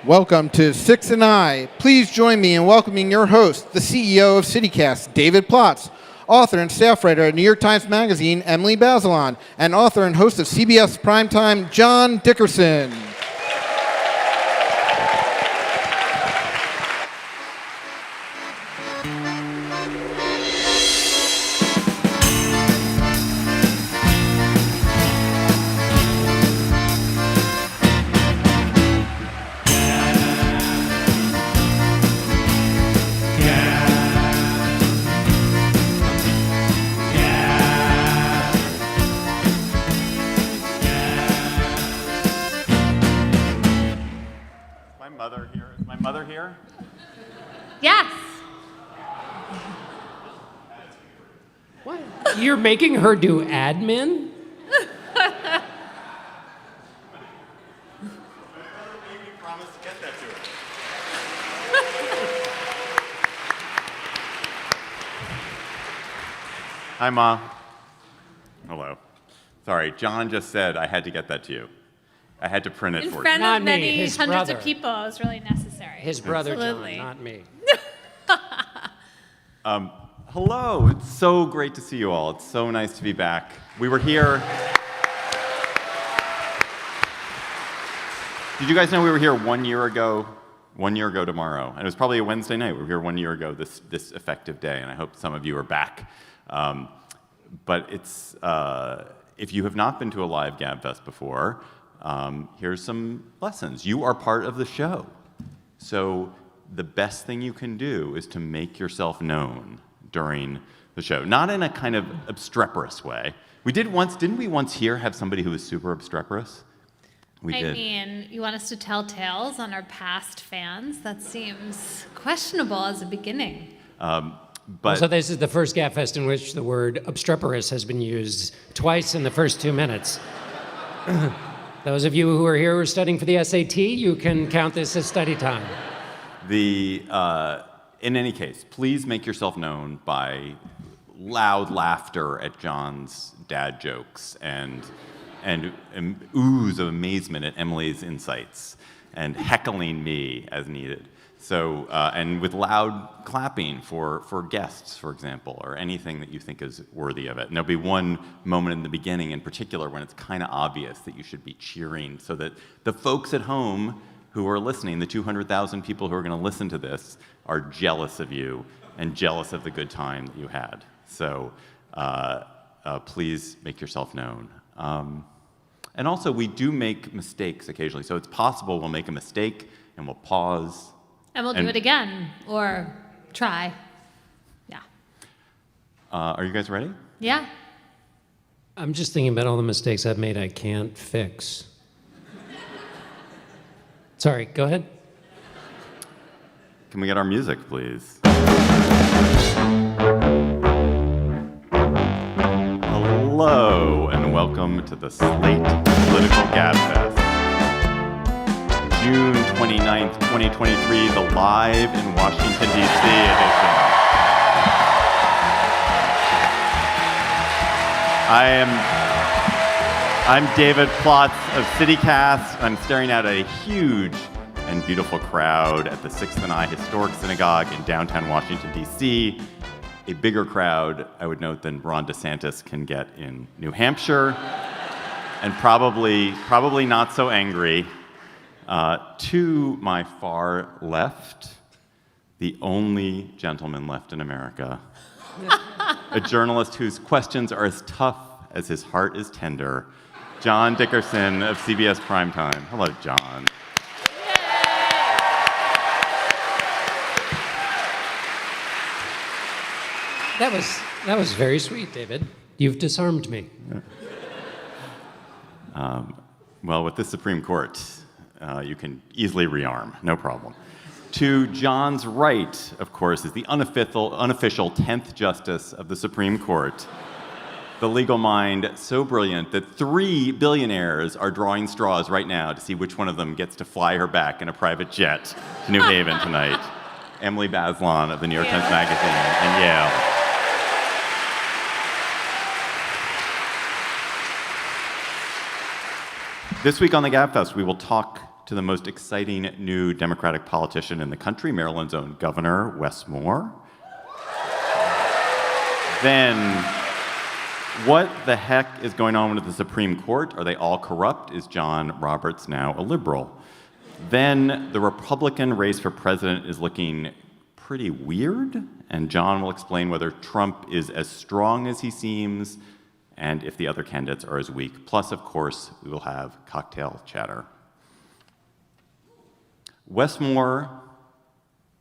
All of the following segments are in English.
Welcome to Six and I. Please join me in welcoming your host, the CEO of CityCast, David Plotz, author and staff writer at New York Times Magazine, Emily Bazelon, and author and host of CBS Primetime, John Dickerson. Yes. What? You're making her do admin? Hi, Ma. Hello. Sorry, John just said I had to get that to you. I had to print it In for front you. of Not me, many his hundreds brother. of people, it was really necessary. His brother, Absolutely. John, not me. Hello, it's so great to see you all. It's so nice to be back. We were here. Did you guys know we were here 1 year ago? 1 year ago tomorrow. And it was probably a Wednesday night. We were here 1 year ago this effective day, and I hope some of you are back. But it's, if you have not been to a live Gabfest before, here's some lessons. You are part of the show. So the best thing you can do is to make yourself known during the show. Not in a kind of obstreperous way. We did once, didn't we once here have somebody who was super obstreperous? We I did. mean, you want us to tell tales on our past fans? That seems questionable as a beginning. But So this is the first Gabfest in which the word obstreperous has been used twice in the first 2 minutes. Those of you who are here who are studying for the SAT, you can count this as study time. In any case, please make yourself known by loud laughter at John's dad jokes and oohs of amazement at Emily's insights and heckling me as needed. So, and with loud clapping for guests, for example, or anything that you think is worthy of it. And there'll be one moment in the beginning in particular when it's kind of obvious that you should be cheering so that the folks at home who are listening, the 200,000 people who are going to listen to this, are jealous of you and jealous of the good time that you had. So please make yourself known. And also, we do make mistakes occasionally. So it's possible we'll make a mistake and we'll pause. And we'll do it again, or try. Yeah. Are you guys ready? Yeah. I'm just thinking about all the mistakes I've made I can't fix. Sorry, go ahead. Can we get our music, please? Hello, and welcome to the Slate Political Gabfest. June 29th, 2023, the live in Washington, D.C. edition. I'm David Plotz of CityCast. I'm staring at a huge and beautiful crowd at the Sixth and I Historic Synagogue in downtown Washington, D.C. A bigger crowd, I would note, than Ron DeSantis can get in New Hampshire, and probably not so angry. To my far left, the only gentleman left in America, a journalist whose questions are as tough as his heart is tender, John Dickerson of CBS Primetime. Hello, John. That was very sweet, David. You've disarmed me. Well, with the Supreme Court, you can easily rearm, no problem. To John's right, of course, is the unofficial 10th Justice of the Supreme Court, the legal mind so brilliant that 3 billionaires are drawing straws right now to see which one of them gets to fly her back in a private jet to New Haven tonight. Emily Bazelon of the New York Times Magazine and Yale. This week on the Gabfest, we will talk to the most exciting new Democratic politician in the country, Maryland's own Governor Wes Moore. Then, what the heck is going on with the Supreme Court? Are they all corrupt? Is John Roberts now a liberal? Then, the Republican race for president is looking pretty weird, and John will explain whether Trump is as strong as he seems and if the other candidates are as weak. Plus, of course, we will have cocktail chatter. Wes Moore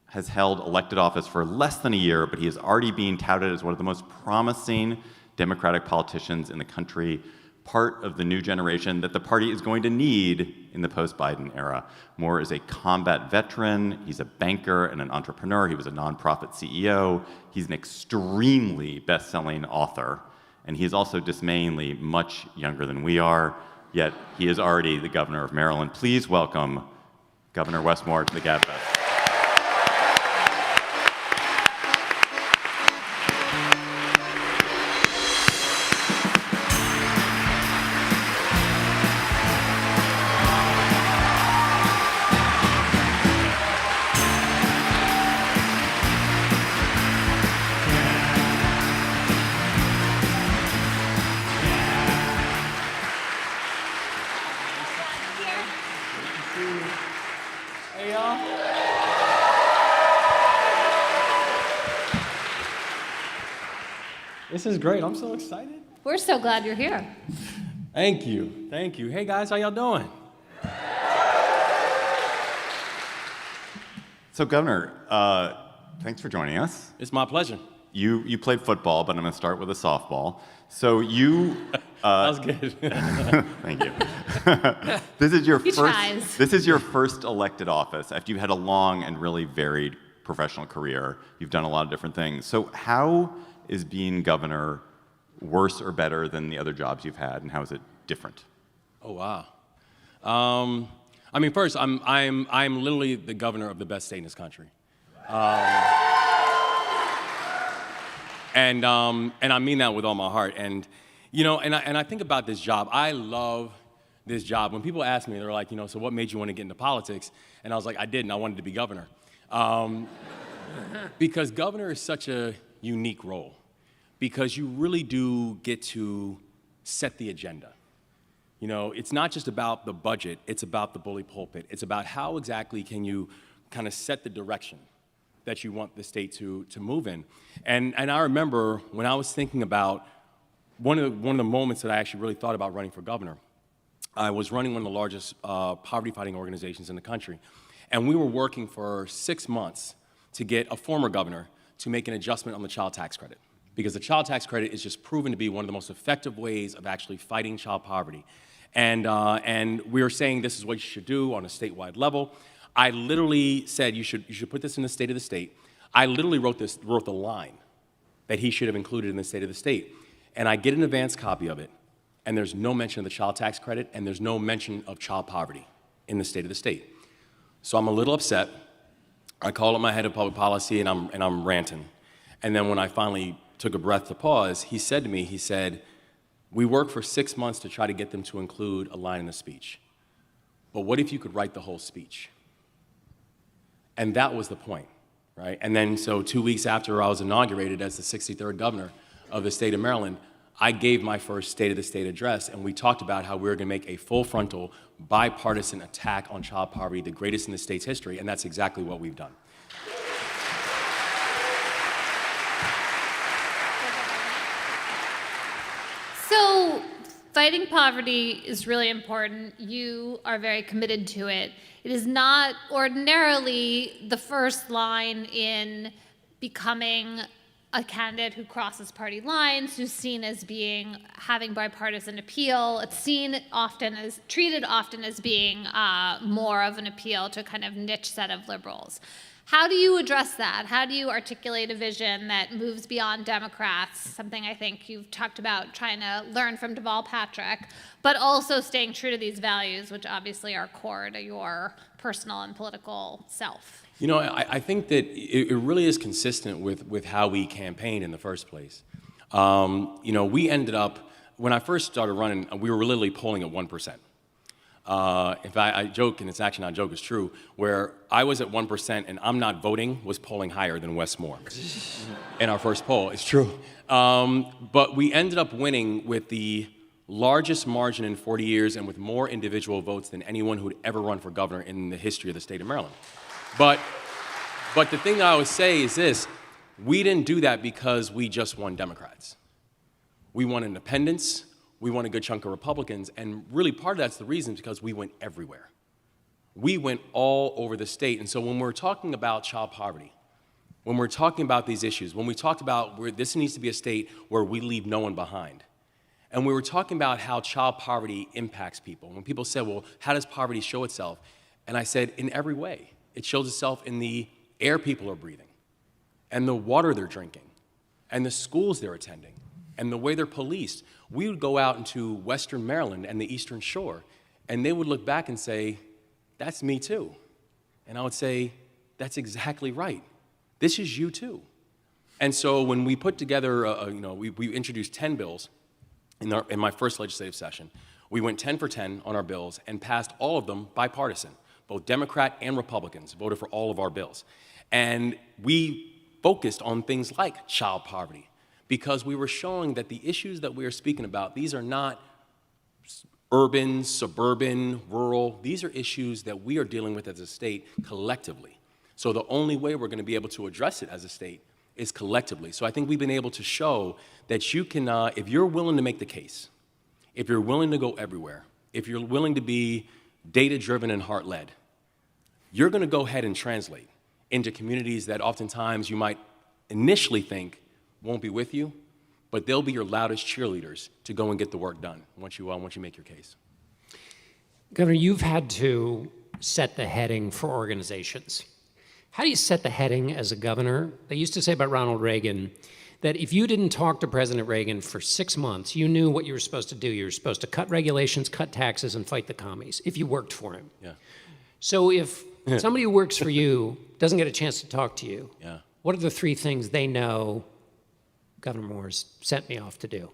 has held elected office for less than a year, but he is already being touted as one of the most promising Democratic politicians in the country, part of the new generation that the party is going to need in the post-Biden era. Moore is a combat veteran, he's a banker and an entrepreneur, he was a nonprofit CEO, he's an extremely best-selling author, and he is also dismayingly much younger than we are, yet he is already the governor of Maryland. Please welcome Governor Wes Moore to the Gabfest. This is great. I'm so excited. We're so glad you're here. Thank you. Thank you. Hey, guys, how y'all doing? So, Governor, thanks for joining us. It's my pleasure. You played football, but I'm going to start with a softball. So you... that was good. Thank you. This is your He tries. This is your first elected office after you had a long and really varied professional career. You've done a lot of different things. So how is being governor worse or better than the other jobs you've had, and how is it different? Oh, wow. I mean, first, I'm literally the governor of the best state in this country. And I mean that with all my heart. And, you know, and I think about this job. I love this job. When people ask me, they're like, you know, so what made you want to get into politics? And I was like, I didn't. I wanted to be governor. Because governor is such a unique role, because you really do get to set the agenda. You know, it's not just about the budget, it's about the bully pulpit. It's about how exactly can you kind of set the direction that you want the state to move in. And I remember when I was thinking about one of the moments that I actually really thought about running for governor. I was running one of the largest poverty-fighting organizations in the country, and we were working for 6 months to get a former governor to make an adjustment on the child tax credit, because the child tax credit is just proven to be one of the most effective ways of actually fighting child poverty. And we were saying this is what you should do on a statewide level. I literally said you should put this in the state of the state. I literally wrote the line that he should have included in the state of the state. And I get an advance copy of it, and there's no mention of the child tax credit, and there's no mention of child poverty in the state of the state. So I'm a little upset. I call up my head of public policy, and I'm ranting. And then when I finally took a breath to pause, he said to me, he said, we worked for 6 months to try to get them to include a line in the speech. But what if you could write the whole speech? And that was the point, right? And then so 2 weeks after I was inaugurated as the 63rd governor of the state of Maryland, I gave my first State of the State address, and we talked about how we were going to make a full frontal, bipartisan attack on child poverty, the greatest in the state's history, and that's exactly what we've done. So, fighting poverty is really important. You are very committed to it. It is not ordinarily the first line in becoming a candidate who crosses party lines, who's seen as having bipartisan appeal. It's treated often as being more of an appeal to a kind of niche set of liberals. How do you address that? How do you articulate a vision that moves beyond Democrats, something I think you've talked about trying to learn from Deval Patrick, but also staying true to these values, which obviously are core to your personal and political self? You know, I think that it really is consistent with how we campaigned in the first place. You know, we ended up, when I first started running, we were literally polling at 1%. In fact, I joke, and it's actually not a joke, it's true, where I was at 1% and I'm not voting was polling higher than Wes Moore in our first poll. It's true. But we ended up winning with the largest margin in 40 years and with more individual votes than anyone who would ever run for governor in the history of the state of Maryland. But the thing that I always say is this: we didn't do that because we just won Democrats. We won independents, we won a good chunk of Republicans, and really part of that's the reason because we went everywhere. We went all over the state. And so when we're talking about child poverty, when we're talking about these issues, when we talked about where this needs to be a state where we leave no one behind, and we were talking about how child poverty impacts people. When people said, well, how does poverty show itself? And I said, in every way. It shows itself in the air people are breathing, and the water they're drinking, and the schools they're attending, and the way they're policed. We would go out into Western Maryland and the Eastern Shore, and they would look back and say, that's me too. And I would say, that's exactly right. This is you too. And so when we put together, we introduced 10 bills in my first legislative session. We went 10 for 10 on our bills and passed all of them bipartisan. Both Democrat and Republicans voted for all of our bills. And we focused on things like child poverty because we were showing that the issues that we are speaking about, these are not urban, suburban, rural. These are issues that we are dealing with as a state collectively. So the only way we're going to be able to address it as a state is collectively. So I think we've been able to show that you can, if you're willing to make the case, if you're willing to go everywhere, if you're willing to be data-driven and heart-led, you're going to go ahead and translate into communities that oftentimes you might initially think won't be with you, but they'll be your loudest cheerleaders to go and get the work done once you make your case. Governor, you've had to set the heading for organizations. How do you set the heading as a governor? They used to say about Ronald Reagan that if you didn't talk to President Reagan for 6 months, you knew what you were supposed to do. You were supposed to cut regulations, cut taxes, and fight the commies if you worked for him. Yeah. So if somebody who works for you doesn't get a chance to talk to you, Yeah. what are the 3 things they know Governor Moore's sent me off to do?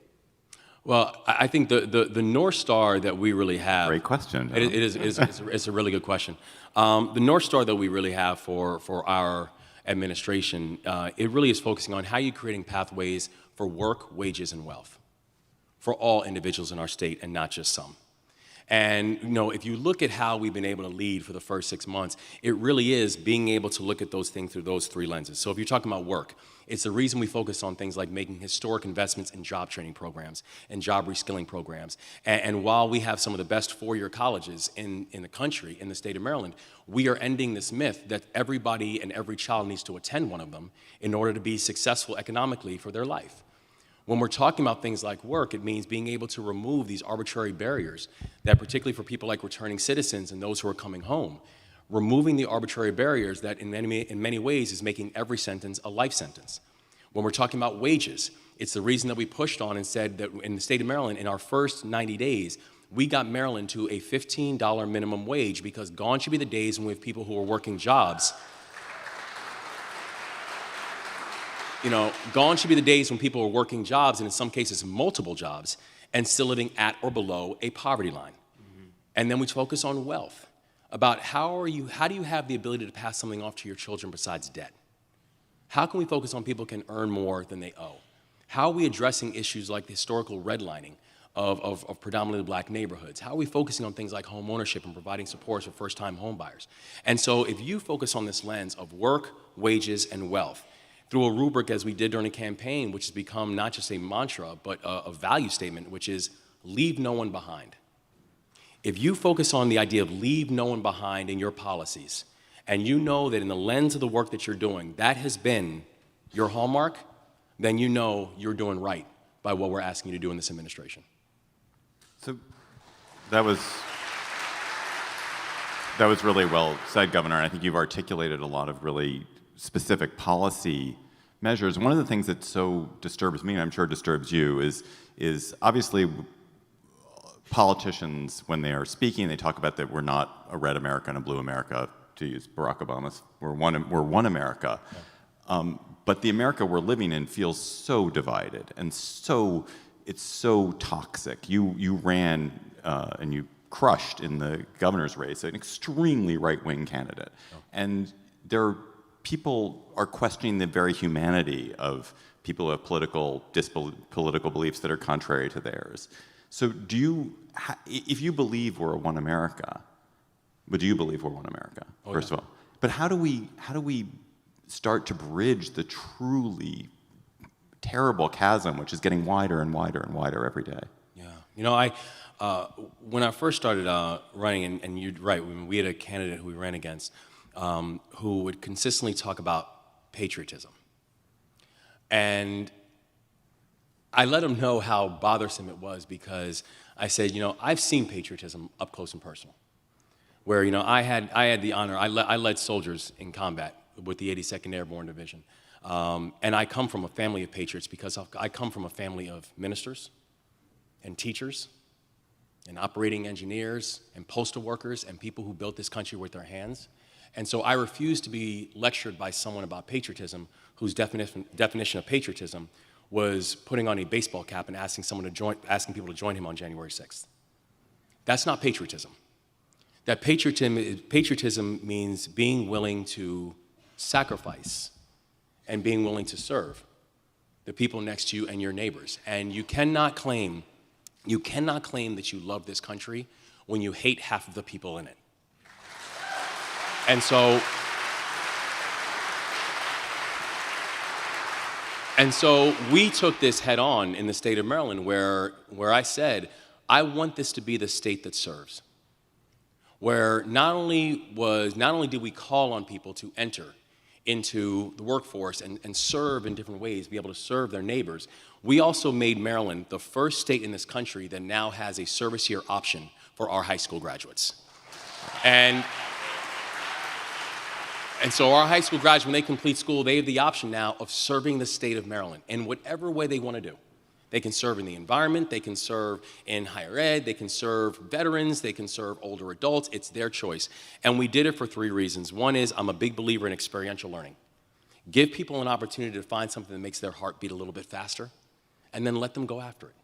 Well, I think the North Star that we really have. Great question. It's a really good question. The North Star that we really have for our administration, it really is focusing on how you're creating pathways for work, wages, and wealth for all individuals in our state and not just some. And if you look at how we've been able to lead for the first 6 months, it really is being able to look at those things through those 3 lenses. So if you're talking about work, it's the reason we focus on things like making historic investments in job training programs and job reskilling programs. And while we have some of the best 4-year colleges in the country, in the state of Maryland, we are ending this myth that everybody and every child needs to attend one of them in order to be successful economically for their life. When we're talking about things like work, it means being able to remove these arbitrary barriers that, particularly for people like returning citizens and those who are coming home, removing the arbitrary barriers that in many ways is making every sentence a life sentence. When we're talking about wages, it's the reason that we pushed on and said that in the state of Maryland, in our first 90 days, we got Maryland to a $15 minimum wage because gone should be the days when we have people who are working jobs. Gone should be the days when people are working jobs, and in some cases multiple jobs, and still living at or below a poverty line. Mm-hmm. And then we focus on wealth, about how do you have the ability to pass something off to your children besides debt? How can we focus on people can earn more than they owe? How are we addressing issues like the historical redlining of predominantly black neighborhoods? How are we focusing on things like home ownership and providing supports for first-time home buyers? And so if you focus on this lens of work, wages, and wealth, through a rubric as we did during the campaign, which has become not just a mantra, but a value statement, which is leave no one behind. If you focus on the idea of leave no one behind in your policies, and you know that in the lens of the work that you're doing, that has been your hallmark, then you know you're doing right by what we're asking you to do in this administration. So that was really well said, Governor, and I think you've articulated a lot of really specific policy measures. One of the things that so disturbs me, and I'm sure disturbs you, is obviously politicians, when they are speaking, they talk about that we're not a red America and a blue America, to use Barack Obama's, we're one America. Yeah. But the America we're living in feels so divided and it's so toxic. You ran and you crushed in the governor's race, an extremely right-wing candidate. And people are questioning the very humanity of people who have political beliefs that are contrary to theirs. So if you believe we're one America, but do you believe we're one America, first of all? But how do we start to bridge the truly terrible chasm, which is getting wider and wider and wider every day? Yeah, when I first started running, and you're right, we had a candidate who we ran against who would consistently talk about patriotism. And I let him know how bothersome it was, because I said, I've seen patriotism up close and personal. Where, I had the honor, I led soldiers in combat with the 82nd Airborne Division. And I come from a family of patriots because I come from a family of ministers and teachers and operating engineers and postal workers and people who built this country with their hands. And so I refuse to be lectured by someone about patriotism whose definition of patriotism was putting on a baseball cap and asking people to join him on January 6th. That's not patriotism. That patriotism means being willing to sacrifice and being willing to serve the people next to you and your neighbors. And you cannot claim that you love this country when you hate half of the people in it. And so we took this head on in the state of Maryland, where I said, I want this to be the state that serves. Where not only did we call on people to enter into the workforce and serve in different ways, be able to serve their neighbors, we also made Maryland the first state in this country that now has a service year option for our high school graduates. And so our high school graduates, when they complete school, they have the option now of serving the state of Maryland in whatever way they want to do. They can serve in the environment, they can serve in higher ed, they can serve veterans, they can serve older adults. It's their choice. And we did it for 3 reasons. One is, I'm a big believer in experiential learning. Give people an opportunity to find something that makes their heart beat a little bit faster, and then let them go after it.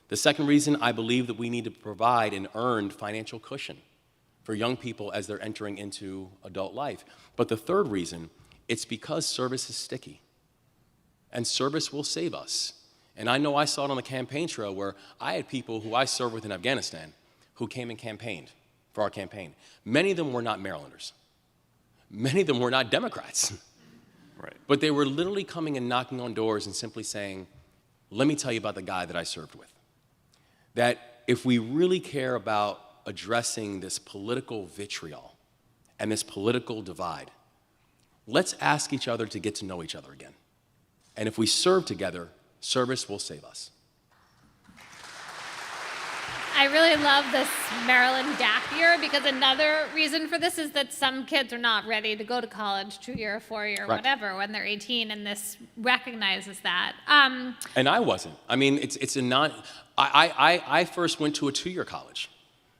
The second reason, I believe that we need to provide an earned financial cushion for young people as they're entering into adult life. But the third reason, it's because service is sticky. And service will save us. And I know I saw it on the campaign trail, where I had people who I served with in Afghanistan who came and campaigned for our campaign. Many of them were not Marylanders. Many of them were not Democrats. Right. But they were literally coming and knocking on doors and simply saying, let me tell you about the guy that I served with. That if we really care about addressing this political vitriol and this political divide, let's ask each other to get to know each other again. And if we serve together, service will save us. I really love this Maryland gap year, because another reason for this is that some kids are not ready to go to college, 2-year, 4-year, Right. whatever, when they're 18, and this recognizes that. And I wasn't. I mean, I first went to a 2-year college,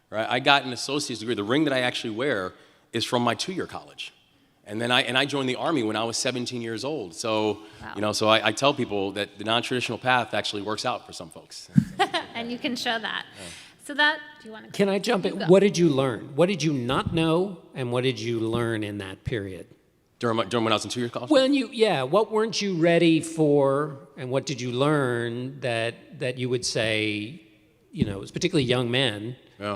right? I got an associate's degree. The ring that I actually wear is from my 2-year college. And then I joined the Army when I was 17 years old. So, Wow. So I tell people that the non-traditional path actually works out for some folks. And you can show that. Yeah. So that, do you want to? Can I jump in? Go. What did you learn? What did you not know, and what did you learn in that period? During when I was in 2-year college? Well, what weren't you ready for, and what did you learn that you would say, as particularly young men,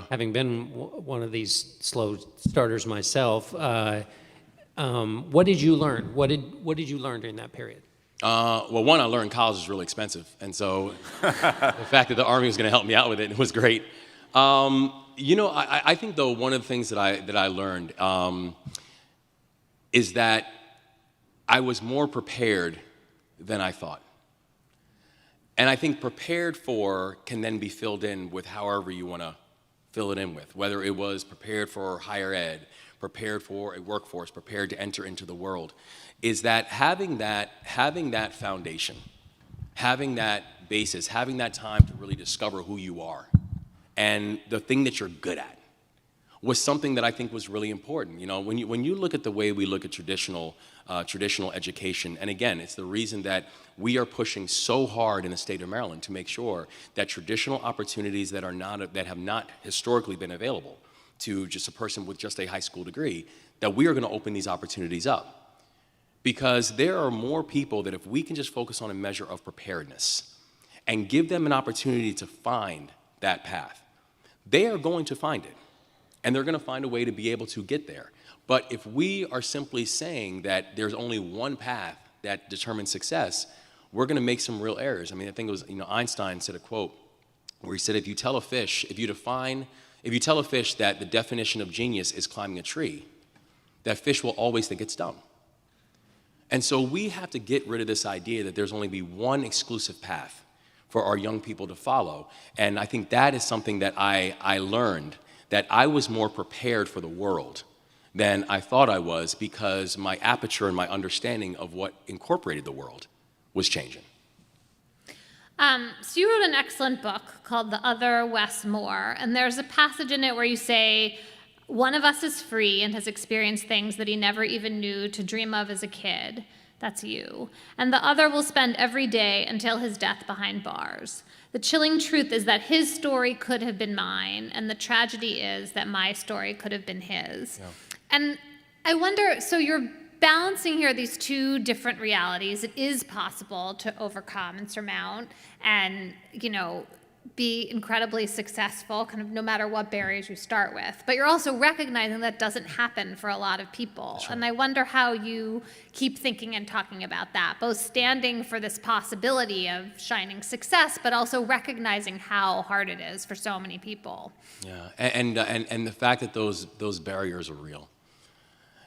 having been one of these slow starters myself, what did you learn? What did you learn during that period? Well, one, I learned college is really expensive, and so the fact that the Army was going to help me out with it was great. I think, though, one of the things that I learned is that I was more prepared than I thought. And I think prepared for can then be filled in with however you want to fill it in with, whether it was prepared for higher ed, prepared for a workforce, prepared to enter into the world, is that having that foundation, having that basis, having that time to really discover who you are and the thing that you're good at, was something that I think was really important. You know, when you look at the way we look at traditional education, and again, it's the reason that we are pushing so hard in the state of Maryland to make sure that traditional opportunities that have not historically been available to just a person with just a high school degree, that we are going to open these opportunities up. Because there are more people that if we can just focus on a measure of preparedness and give them an opportunity to find that path, they are going to find it. And they're going to find a way to be able to get there. But if we are simply saying that there's only one path that determines success, we're going to make some real errors. I mean, I think it was, Einstein said a quote where he said, if you tell a fish that the definition of genius is climbing a tree, that fish will always think it's dumb. And so we have to get rid of this idea that there's only be one exclusive path for our young people to follow. And I think that is something that I learned, that I was more prepared for the world than I thought I was, because my aperture and my understanding of what incorporated the world was changing. So you wrote an excellent book called The Other Wes Moore, and there's a passage in it where you say, one of us is free and has experienced things that he never even knew to dream of as a kid. That's you. And the other will spend every day until his death behind bars. The chilling truth is that his story could have been mine, and the tragedy is that my story could have been his. Yeah. And I wonder, so you're balancing here these two different realities. It is possible to overcome and surmount and, be incredibly successful, kind of no matter what barriers you start with. But you're also recognizing that doesn't happen for a lot of people. Right. And I wonder how you keep thinking and talking about that, both standing for this possibility of shining success, but also recognizing how hard it is for so many people. Yeah, and the fact that those barriers are real.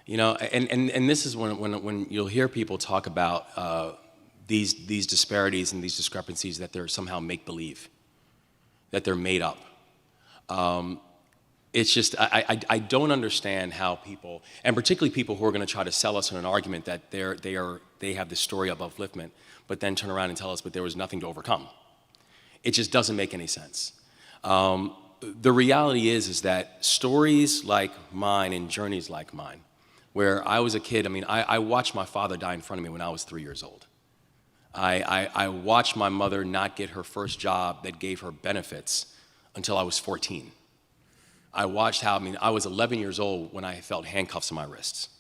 And this is when you'll hear people talk about these disparities and these discrepancies, that they're somehow make-believe, that they're made up. It's just, I don't understand how people, and particularly people who are going to try to sell us on an argument that they have this story of upliftment, but then turn around and tell us, but there was nothing to overcome. It just doesn't make any sense. The reality is that stories like mine and journeys like mine, where I was a kid, I watched my father die in front of me when I was 3 years old. I watched my mother not get her first job that gave her benefits until I was 14. I watched how, I was 11 years old when I felt handcuffs on my wrists.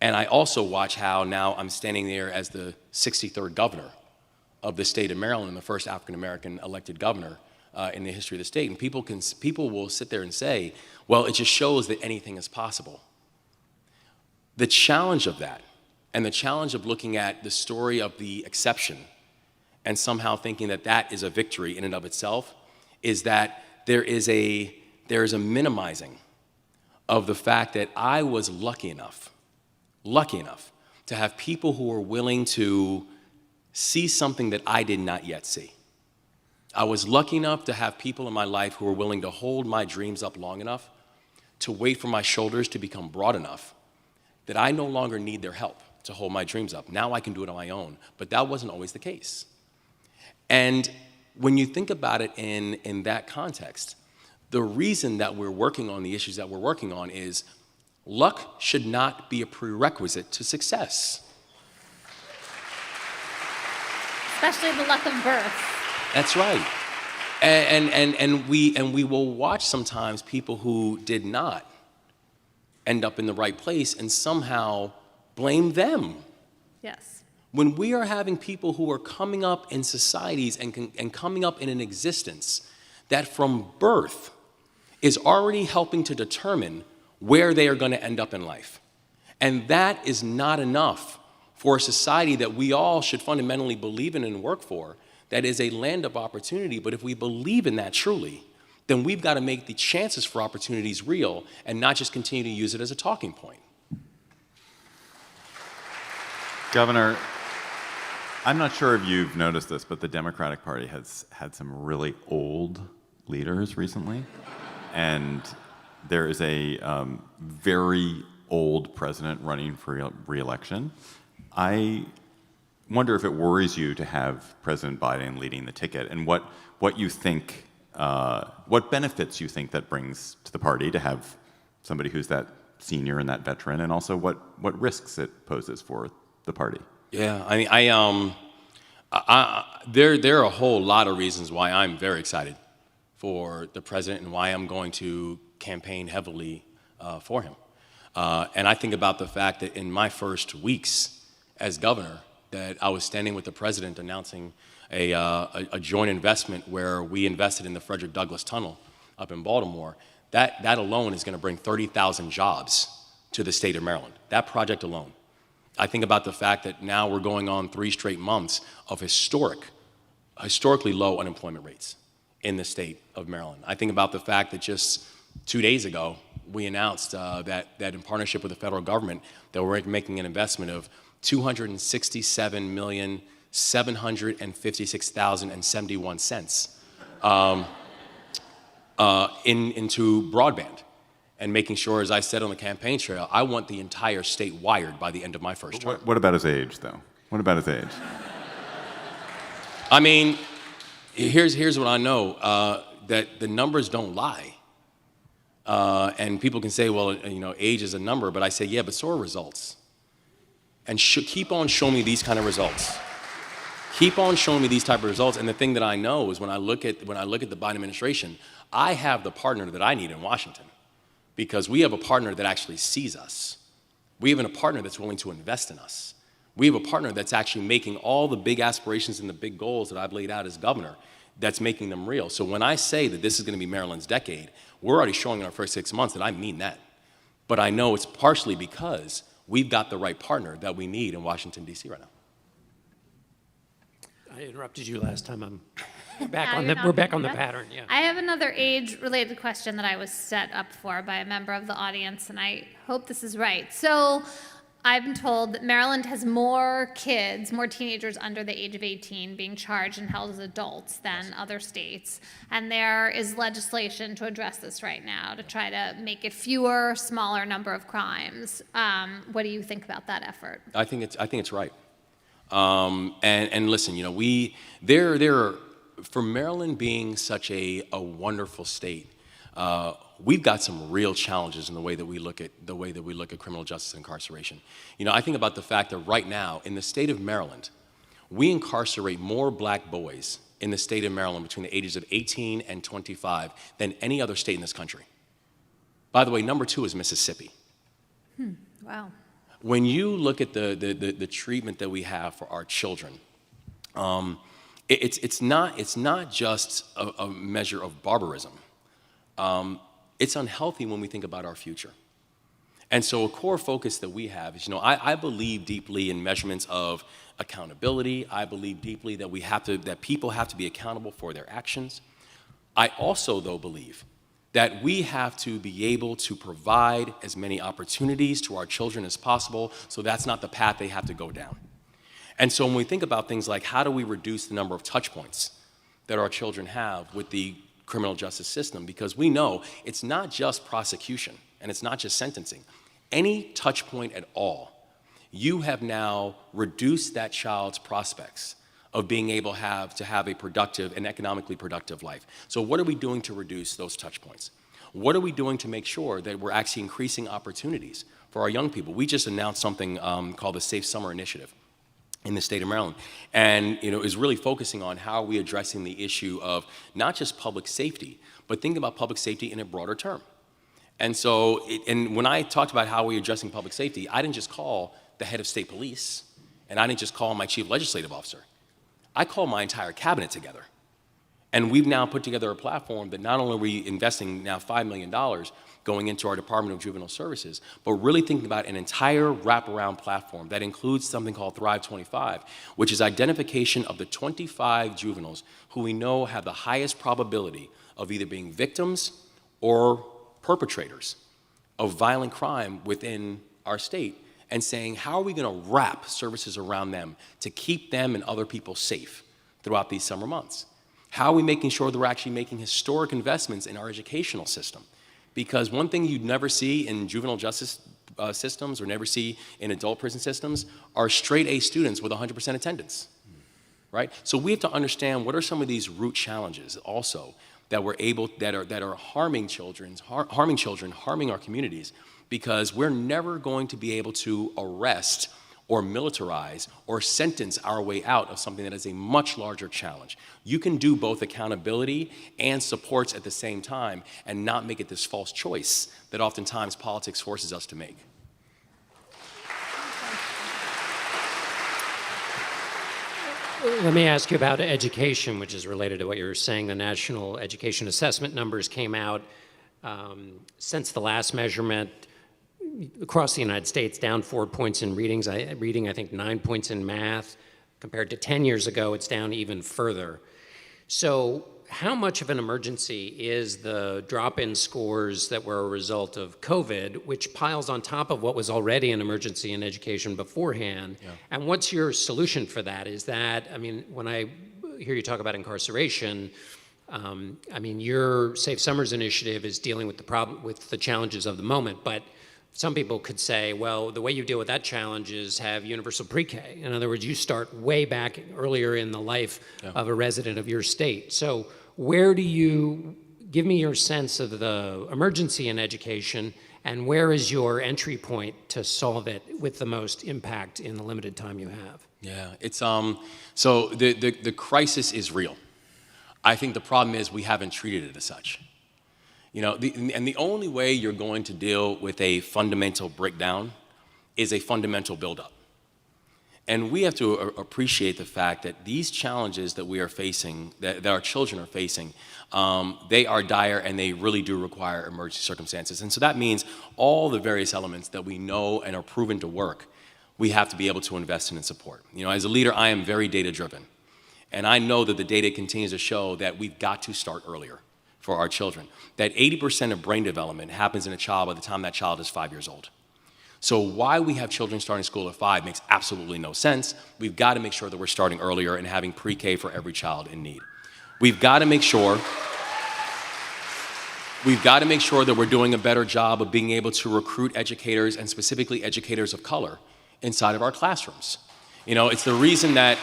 And I also watched how now I'm standing there as the 63rd governor of the state of Maryland and the first African-American elected governor in the history of the state. And people will sit there and say, well, it just shows that anything is possible. The challenge of that, and the challenge of looking at the story of the exception and somehow thinking that that is a victory in and of itself, is that there is a minimizing of the fact that I was lucky enough to have people who were willing to see something that I did not yet see. I was lucky enough to have people in my life who were willing to hold my dreams up long enough to wait for my shoulders to become broad enough that I no longer need their help to hold my dreams up. Now I can do it on my own, but that wasn't always the case. And when you think about it in that context, the reason that we're working on the issues that we're working on is luck should not be a prerequisite to success. Especially the luck of birth. That's right. And we will watch sometimes people who did not end up in the right place and somehow blame them. Yes. When we are having people who are coming up in societies and coming up in an existence that from birth is already helping to determine where they are going to end up in life. And that is not enough for a society that we all should fundamentally believe in and work for, that is a land of opportunity. But if we believe in that truly, then we've got to make the chances for opportunities real and not just continue to use it as a talking point. Governor, I'm not sure if you've noticed this, but the Democratic Party has had some really old leaders recently. And there is a very old president running for re-election. I wonder if it worries you to have President Biden leading the ticket, and what you think what benefits you think that brings to the party to have somebody who's that senior and that veteran, and also what risks it poses for the party? Yeah, there are a whole lot of reasons why I'm very excited for the president and why I'm going to campaign heavily for him. And I think about the fact that in my first weeks as governor, that I was standing with the president announcing a joint investment where we invested in the Frederick Douglass Tunnel up in Baltimore. That alone is going to bring 30,000 jobs to the state of Maryland. That project alone. I think about the fact that now we're going on 3 straight months of historically low unemployment rates in the state of Maryland. I think about the fact that just 2 days ago, we announced that in partnership with the federal government, that we're making an investment of $267,756,071 into broadband, and making sure, as I said on the campaign trail, I want the entire state wired by the end of my first term. What about his age, though? What about his age? I mean, here's what I know, that the numbers don't lie. And people can say, well, age is a number, but I say, yeah, but so are results. And keep on showing me these kind of results. Keep on showing me these type of results. And the thing that I know is when I look at the Biden administration, I have the partner that I need in Washington, because we have a partner that actually sees us. We have a partner that's willing to invest in us. We have a partner that's actually making all the big aspirations and the big goals that I've laid out as governor, that's making them real. So when I say that this is going to be Maryland's decade, we're already showing in our first 6 months that I mean that. But I know it's partially because we've got the right partner that we need in Washington, D.C. right now. I interrupted you last time. We're Now back on you're the not pattern. Yeah. I have another age-related question that I was set up for by a member of the audience, and I hope this is right. So I've been told that Maryland has more teenagers under the age of 18 being charged and held as adults than other states. And there is legislation to address this right now, to try to make it fewer, smaller number of crimes. What do you think about that effort? I think it's right. And listen, for Maryland being such a wonderful state, we've got some real challenges in the way that we look at criminal justice and incarceration. I think about the fact that right now in the state of Maryland, we incarcerate more black boys in the state of Maryland between the ages of 18 and 25 than any other state in this country. By the way, number 2 is Mississippi. Wow. When you look at the treatment that we have for our children, it's not just a measure of barbarism. It's unhealthy when we think about our future. And so a core focus that we have is, I believe deeply in measurements of accountability. I believe deeply that people have to be accountable for their actions. I also, though, believe that we have to be able to provide as many opportunities to our children as possible, so that's not the path they have to go down. And so when we think about things like how do we reduce the number of touch points that our children have with the criminal justice system, because we know it's not just prosecution and it's not just sentencing. Any touch point at all, you have now reduced that child's prospects of being able to have a productive and economically productive life. So what are we doing to reduce those touch points? What are we doing to make sure that we're actually increasing opportunities for our young people? We just announced something called the Safe Summer Initiative in the state of Maryland, and is really focusing on how are we addressing the issue of not just public safety, but think about public safety in a broader term. And so, and when I talked about how we're addressing public safety, I didn't just call the head of state police, and I didn't just call my chief legislative officer. I called my entire cabinet together. And we've now put together a platform that not only are we investing now $5 million going into our Department of Juvenile Services, but really thinking about an entire wraparound platform that includes something called Thrive 25, which is identification of the 25 juveniles who we know have the highest probability of either being victims or perpetrators of violent crime within our state, and saying, how are we going to wrap services around them to keep them and other people safe throughout these summer months? How are we making sure that we're actually making historic investments in our educational system? Because one thing you'd never see in juvenile justice systems or never see in adult prison systems are straight A students with 100% attendance, right? So we have to understand what are some of these root challenges also that are harming children, harming our communities, because we're never going to be able to arrest or militarize or sentence our way out of something that is a much larger challenge. You can do both accountability and supports at the same time and not make it this false choice that oftentimes politics forces us to make. Let me ask you about education, which is related to what you were saying. The National Education Assessment numbers came out since the last measurement. Across the United States, down 4 points in reading, I think 9 points in math. Compared to 10 years ago, it's down even further. So how much of an emergency is the drop in scores that were a result of COVID, which piles on top of what was already an emergency in education beforehand? Yeah. And what's your solution for that? Is that, I mean, when I hear you talk about incarceration, your Safe Summers initiative is dealing with the challenges of the moment, but some people could say, well, the way you deal with that challenge is have universal pre-K. In other words, you start way back earlier in the life of a resident of your state. So where do you, give me your sense of the emergency in education, and where is your entry point to solve it with the most impact in the limited time you have? Yeah, it's, so the crisis is real. I think the problem is we haven't treated it as such. You know, and the only way you're going to deal with a fundamental breakdown is a fundamental buildup. And we have to appreciate the fact that these challenges that we are facing, that our children are facing, they are dire and they really do require emergency circumstances. And so that means all the various elements that we know and are proven to work, we have to be able to invest in and support. You know, as a leader, I am very data-driven. And I know that the data continues to show that we've got to start earlier for our children. That 80% of brain development happens in a child by the time that child is 5 years old. So why we have children starting school at 5 makes absolutely no sense. We've got to make sure that we're starting earlier and having pre-K for every child in need. We've got to make sure that we're doing a better job of being able to recruit educators, and specifically educators of color, inside of our classrooms. You know, it's the reason that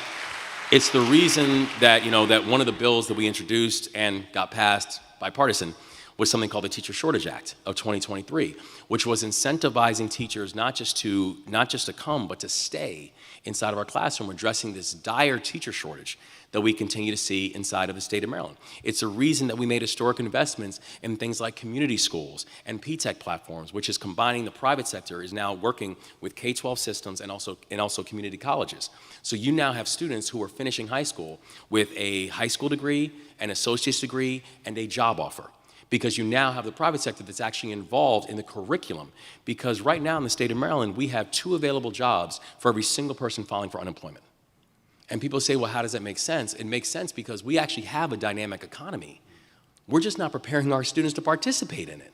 one of the bills that we introduced and got passed bipartisan was something called the Teacher Shortage Act of 2023, which was incentivizing teachers not just to come, but to stay inside of our classroom, addressing this dire teacher shortage that we continue to see inside of the state of Maryland. It's a reason that we made historic investments in things like community schools and P-TECH platforms, which is combining the private sector, is now working with K-12 systems and also community colleges. So you now have students who are finishing high school with a high school degree, an associate's degree, and a job offer, because you now have the private sector that's actually involved in the curriculum. Because right now in the state of Maryland, we have 2 available jobs for every single person filing for unemployment. And people say, well, how does that make sense? It makes sense because we actually have a dynamic economy. We're just not preparing our students to participate in it.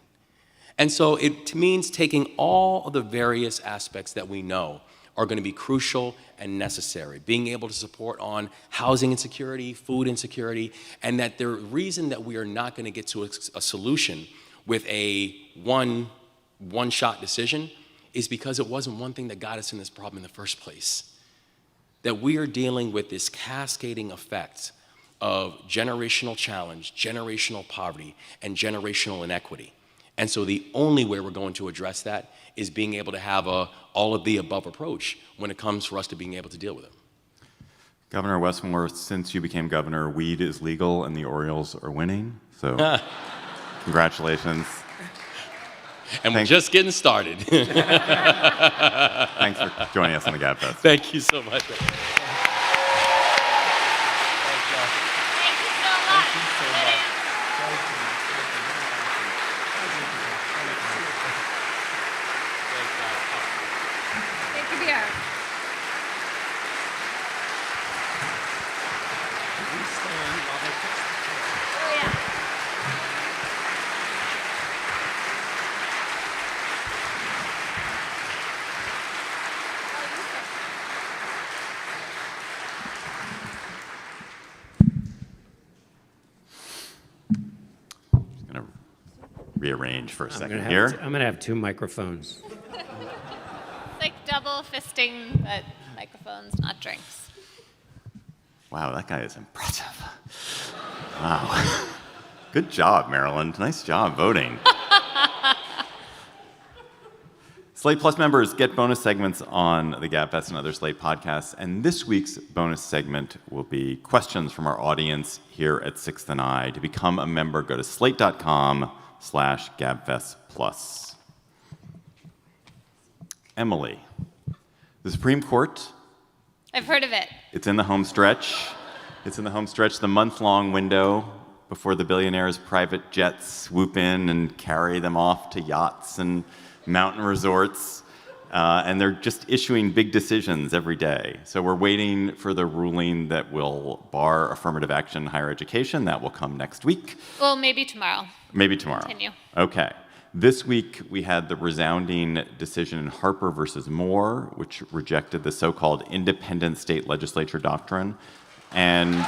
And so it means taking all of the various aspects that we know are going to be crucial and necessary. Being able to support on housing insecurity, food insecurity, and that the reason that we are not going to get to a solution with a one-shot decision is because it wasn't one thing that got us in this problem in the first place. That we are dealing with this cascading effect of generational challenge, generational poverty, and generational inequity. And so the only way we're going to address that is being able to have a all of the above approach when it comes for us to being able to deal with it. Governor Wes Moore, since you became governor, weed is legal and the Orioles are winning. So congratulations. And we're just getting started. Thanks for joining us on the Gabfest. Thank you so much. Rearrange for a second here. I'm going to have 2 microphones. It's like double fisting, but microphones, not drinks. Wow, that guy is impressive. Wow. Good job, Maryland. Nice job voting. Slate Plus members get bonus segments on the Gabfest and other Slate podcasts, and this week's bonus segment will be questions from our audience here at 6th and I. To become a member, go to slate.com/GabfestPlus. Emily, the Supreme Court. I've heard of it. It's in the home stretch. It's in the home stretch, the month-long window before the billionaires' private jets swoop in and carry them off to yachts and mountain resorts, and they're just issuing big decisions every day. So we're waiting for the ruling that will bar affirmative action in higher education. That will come next week. Well, maybe tomorrow. Maybe tomorrow. Continue. Okay. This week, we had the resounding decision in Harper versus Moore, which rejected the so-called independent state legislature doctrine. And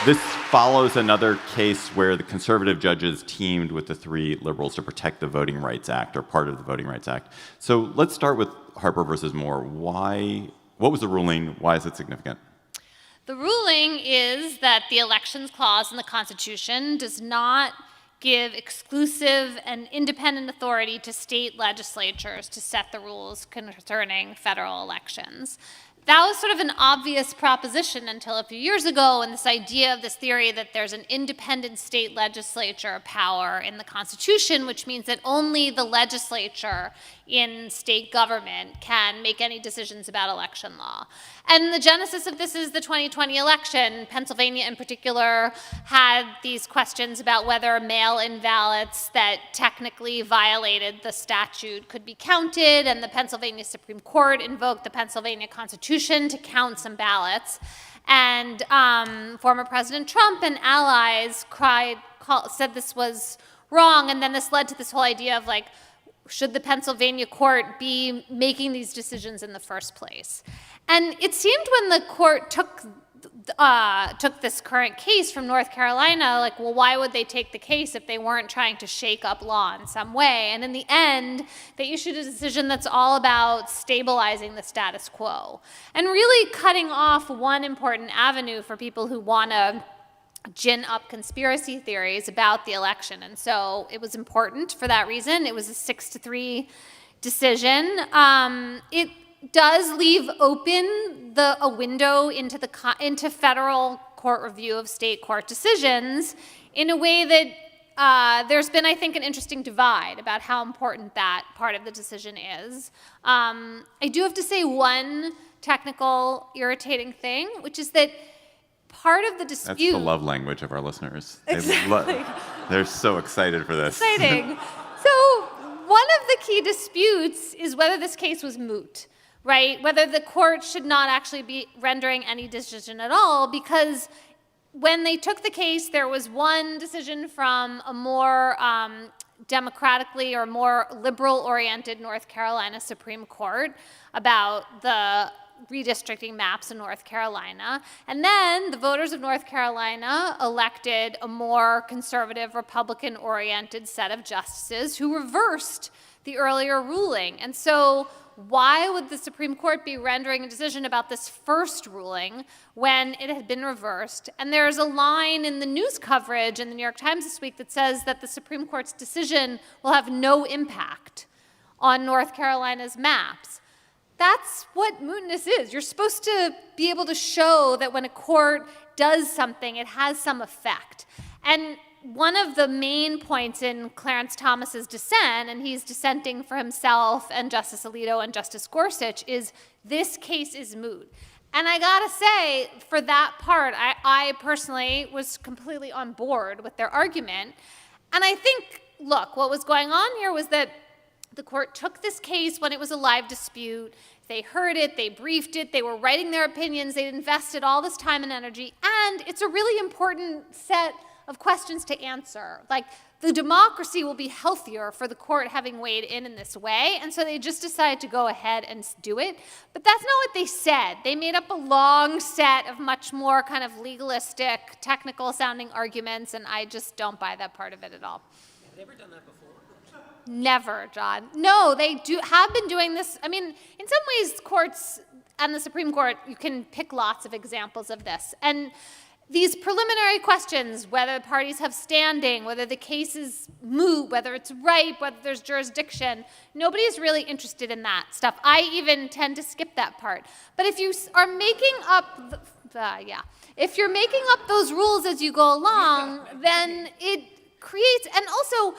this follows another case where the conservative judges teamed with the 3 liberals to protect the Voting Rights Act, or part of the Voting Rights Act. So let's start with Harper versus Moore. What was the ruling? Why is it significant? The ruling is that the Elections Clause in the Constitution does not give exclusive and independent authority to state legislatures to set the rules concerning federal elections. That was sort of an obvious proposition until a few years ago, and this idea of this theory that there's an independent state legislature power in the Constitution, which means that only the legislature in state government can make any decisions about election law. And the genesis of this is the 2020 election. Pennsylvania in particular had these questions about whether mail-in ballots that technically violated the statute could be counted, and the Pennsylvania Supreme Court invoked the Pennsylvania Constitution to count some ballots. And former President Trump and allies said this was wrong, and then this led to this whole idea of like, should the Pennsylvania court be making these decisions in the first place? And it seemed when the court took this current case from North Carolina, like, well, why would they take the case if they weren't trying to shake up law in some way? And in the end, they issued a decision that's all about stabilizing the status quo and really cutting off one important avenue for people who want to gin up conspiracy theories about the election. And so it was important for that reason. It was a 6-3 decision. It does leave open a window into federal court review of state court decisions in a way that there's been, I think, an interesting divide about how important that part of the decision is. I do have to say one technical irritating thing, which is that part of the dispute... That's the love language of our listeners. Exactly. They're so excited for this. Exciting. So one of the key disputes is whether this case was moot, right? Whether the court should not actually be rendering any decision at all, because when they took the case, there was one decision from a more democratically or more liberal-oriented North Carolina Supreme Court about the redistricting maps in North Carolina. And then the voters of North Carolina elected a more conservative, Republican-oriented set of justices who reversed the earlier ruling. And so why would the Supreme Court be rendering a decision about this first ruling when it had been reversed? And there's a line in the news coverage in the New York Times this week that says that the Supreme Court's decision will have no impact on North Carolina's maps. That's what mootness is. You're supposed to be able to show that when a court does something, it has some effect. And one of the main points in Clarence Thomas's dissent, and he's dissenting for himself and Justice Alito and Justice Gorsuch, is this case is moot. And I gotta say, for that part, I personally was completely on board with their argument. And I think, look, what was going on here was that the court took this case when it was a live dispute. They heard it, they briefed it, they were writing their opinions, they'd invested all this time and energy, and it's a really important set of questions to answer. Like, the democracy will be healthier for the court having weighed in this way, and so they just decided to go ahead and do it. But that's not what they said. They made up a long set of much more kind of legalistic, technical-sounding arguments, and I just don't buy that part of it at all. Have they ever done that before? Never, John. No, they have been doing this. I mean, in some ways, courts and the Supreme Court, you can pick lots of examples of this. And these preliminary questions, whether parties have standing, whether the case is moot, whether it's ripe, whether there's jurisdiction, nobody's really interested in that stuff. I even tend to skip that part. But if you are making up, if you're making up those rules as you go along, then it creates, and also,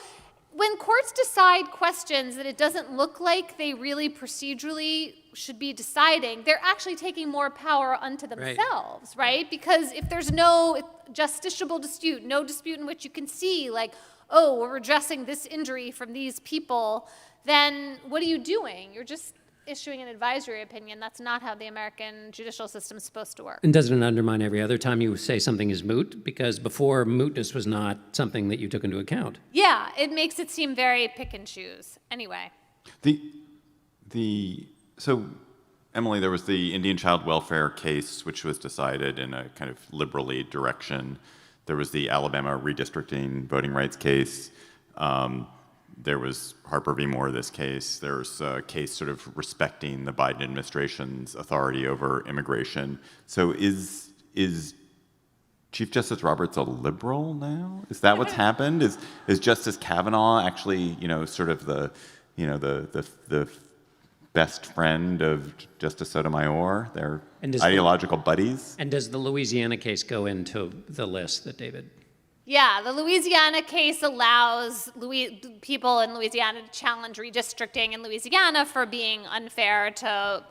when courts decide questions that it doesn't look like they really procedurally should be deciding, they're actually taking more power unto themselves, right? Because if there's no justiciable dispute, no dispute in which you can see, like, oh, we're redressing this injury from these people, then what are you doing? You're just issuing an advisory opinion. That's not how the American judicial system is supposed to work. And doesn't it undermine every other time you say something is moot? Because before, mootness was not something that you took into account. Yeah, it makes it seem very pick and choose. Anyway. So, Emily, there was the Indian child welfare case, which was decided in a kind of liberally direction. There was the Alabama redistricting voting rights case. There was Harper v. Moore, this case. There's a case sort of respecting the Biden administration's authority over immigration. So is Chief Justice Roberts a liberal now? Is that what's happened? Is Justice Kavanaugh actually, sort of the best friend of Justice Sotomayor? They're ideological buddies? And does the Louisiana case go into the list that David? Yeah, the Louisiana case allows people in Louisiana to challenge redistricting in Louisiana for being unfair to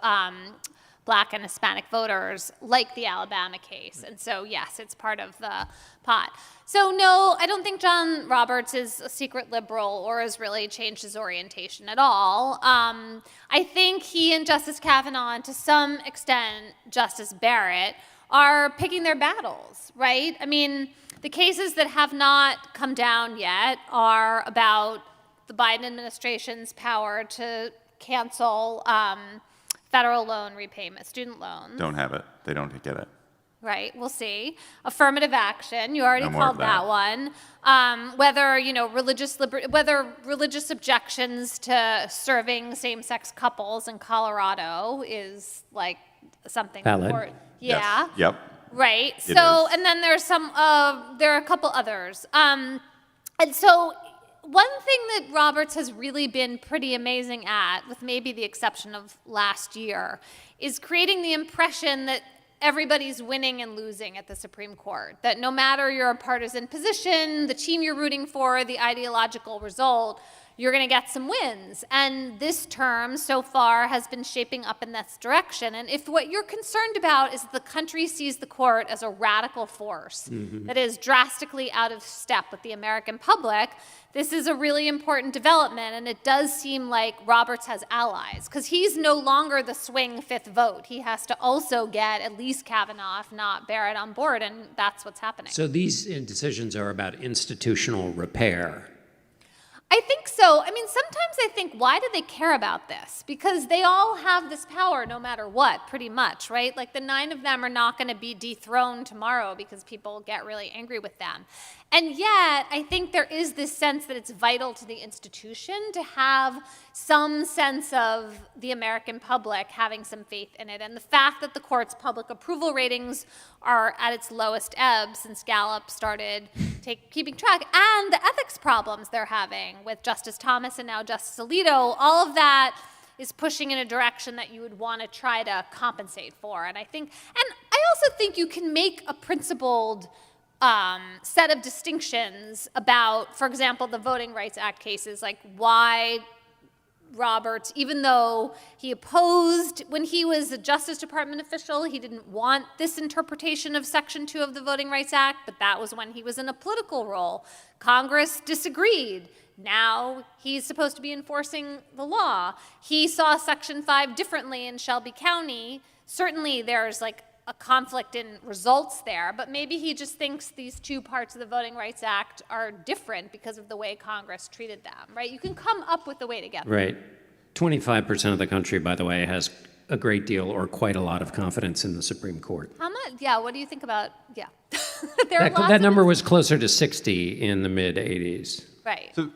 Black and Hispanic voters, like the Alabama case. And so, yes, it's part of the pot. So, no, I don't think John Roberts is a secret liberal or has really changed his orientation at all. I think he and Justice Kavanaugh, and to some extent Justice Barrett, are picking their battles, right? I mean, the cases that have not come down yet are about the Biden administration's power to cancel federal loan repayment, student loans. Don't have it. They don't get it. Right, we'll see. Affirmative action, you already called that one. Whether religious objections to serving same-sex couples in Colorado is like something. Valid. Yeah. Yes. Yep. Right. So, and then there's there are a couple others. And so one thing that Roberts has really been pretty amazing at, with maybe the exception of last year, is creating the impression that everybody's winning and losing at the Supreme Court. That no matter your partisan position, the team you're rooting for, the ideological result, you're going to get some wins. And this term so far has been shaping up in this direction. And if what you're concerned about is the country sees the court as a radical force that is drastically out of step with the American public, this is a really important development. And it does seem like Roberts has allies, because he's no longer the swing fifth vote. He has to also get at least Kavanaugh, if not Barrett, on board. And that's what's happening. So these decisions are about institutional repair. I think so. I mean, sometimes I think, why do they care about this? Because they all have this power no matter what, pretty much, right? Like the 9 of them are not going to be dethroned tomorrow because people get really angry with them. And yet, I think there is this sense that it's vital to the institution to have some sense of the American public having some faith in it. And the fact that the court's public approval ratings are at its lowest ebb since Gallup started keeping track, and the ethics problems they're having with Justice Thomas and now Justice Alito, all of that is pushing in a direction that you would want to try to compensate for. And I also think you can make a principled set of distinctions about, for example, the Voting Rights Act cases, like why Roberts, even though he opposed, when he was a Justice Department official, he didn't want this interpretation of Section 2 of the Voting Rights Act, but that was when he was in a political role. Congress disagreed. Now he's supposed to be enforcing the law. He saw Section 5 differently in Shelby County. Certainly there's like a conflict in results there, but maybe he just thinks these two parts of the Voting Rights Act are different because of the way Congress treated them, right? You can come up with a way to get them. Right. 25% of the country, by the way, has a great deal or quite a lot of confidence in the Supreme Court. How much? Yeah, what do you think about, yeah. That number was closer to 60 in the mid-'80s. Right. So,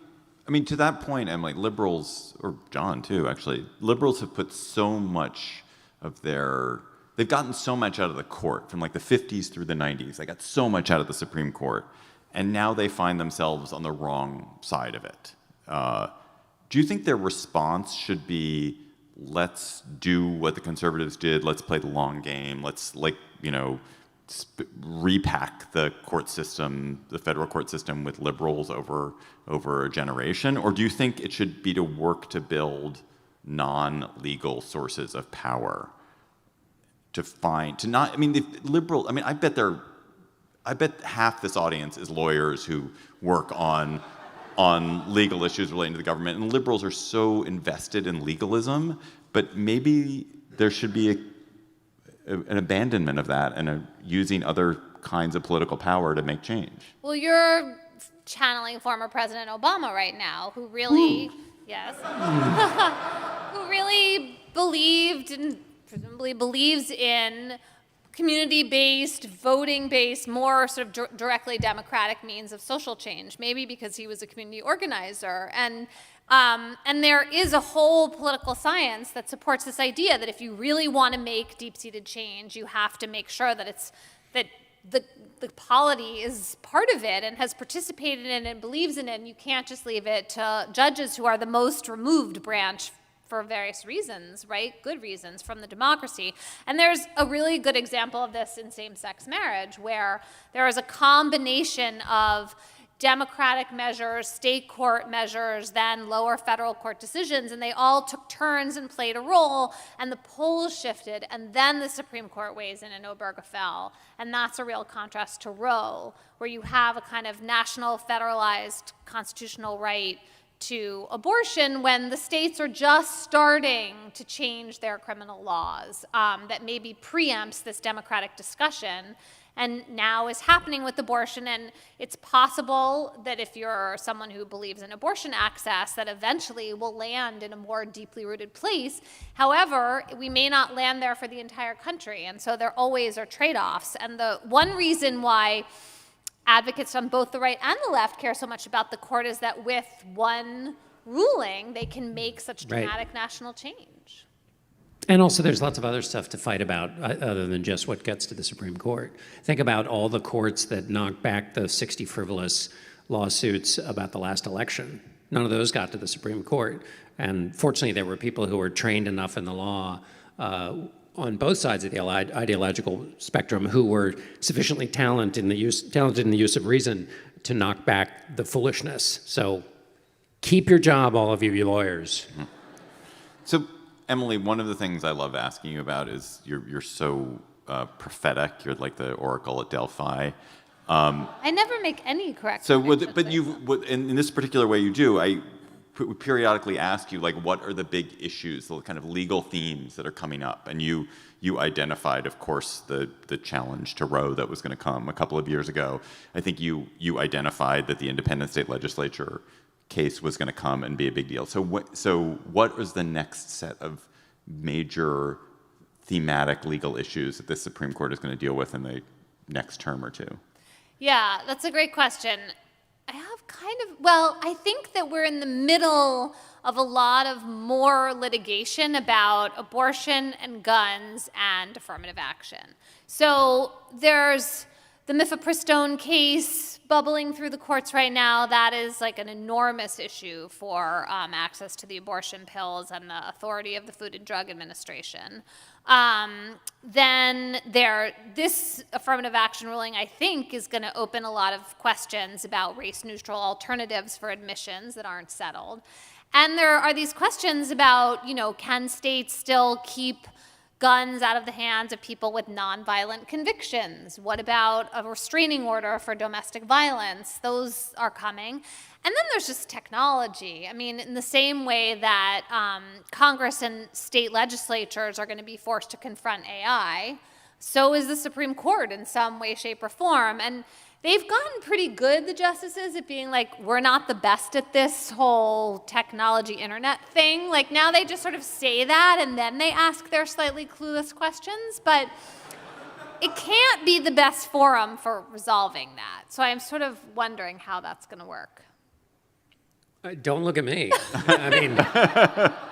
I mean, to that point, Emily, liberals, or John too, actually, liberals have put so much of their they've gotten so much out of the court from like the 50s through the 90s. They got so much out of the Supreme Court. And now they find themselves on the wrong side of it. Do you think their response should be, let's do what the conservatives did, let's play the long game, let's repack the court system, the federal court system with liberals over a generation? Or do you think it should be to work to build non-legal sources of power? I bet half this audience is lawyers who work on legal issues relating to the government, and liberals are so invested in legalism, but maybe there should be an abandonment of that and using other kinds of political power to make change. Well, you're channeling former President Obama right now, who really, yes, who really believed and presumably believes in community-based, voting-based, more sort of directly democratic means of social change, maybe because he was a community organizer. And there is a whole political science that supports this idea that if you really want to make deep-seated change, you have to make sure that the polity is part of it and has participated in it and believes in it, and you can't just leave it to judges who are the most removed branch for various reasons, right? Good reasons from the democracy. And there's a really good example of this in same-sex marriage, where there is a combination of democratic measures, state court measures, then lower federal court decisions, and they all took turns and played a role, and the polls shifted, and then the Supreme Court weighs in Obergefell, and that's a real contrast to Roe, where you have a kind of national federalized constitutional right to abortion when the states are just starting to change their criminal laws that maybe preempts this democratic discussion, and now is happening with abortion. And it's possible that if you're someone who believes in abortion access, that eventually will land in a more deeply rooted place. However, we may not land there for the entire country, and so there always are trade-offs. And the one reason why advocates on both the right and the left care so much about the court is that with one ruling, they can make such dramatic national change. And also there's lots of other stuff to fight about other than just what gets to the Supreme Court. Think about all the courts that knocked back the 60 frivolous lawsuits about the last election. None of those got to the Supreme Court. And fortunately, there were people who were trained enough in the law on both sides of the ideological spectrum who were sufficiently talented in the use of reason to knock back the foolishness. So keep your job, all of you lawyers. So, Emily, one of the things I love asking you about is you're so prophetic. You're like the oracle at Delphi. I never make any correct. So, but in this particular way, you do. I periodically ask you, like, what are the big issues, the kind of legal themes that are coming up? And you identified, of course, the challenge to Roe that was going to come a couple of years ago. I think you identified that the independent state legislature case was going to come and be a big deal. So what is the next set of major thematic legal issues that the Supreme Court is going to deal with in the next term or two? Yeah, that's a great question. I think that we're in the middle of a lot of more litigation about abortion and guns and affirmative action. So there's the mifepristone case bubbling through the courts right now. That is like an enormous issue for access to the abortion pills and the authority of the Food and Drug Administration. Then this affirmative action ruling, I think, is going to open a lot of questions about race-neutral alternatives for admissions that aren't settled. And there are these questions about, can states still keep guns out of the hands of people with nonviolent convictions? What about a restraining order for domestic violence? Those are coming. And then there's just technology. I mean, in the same way that Congress and state legislatures are going to be forced to confront AI, so is the Supreme Court in some way, shape, or form. And they've gotten pretty good, the justices, at being like, we're not the best at this whole technology internet thing. Like, now they just sort of say that, and then they ask their slightly clueless questions. But it can't be the best forum for resolving that. So I'm sort of wondering how that's going to work. Don't look at me. I mean,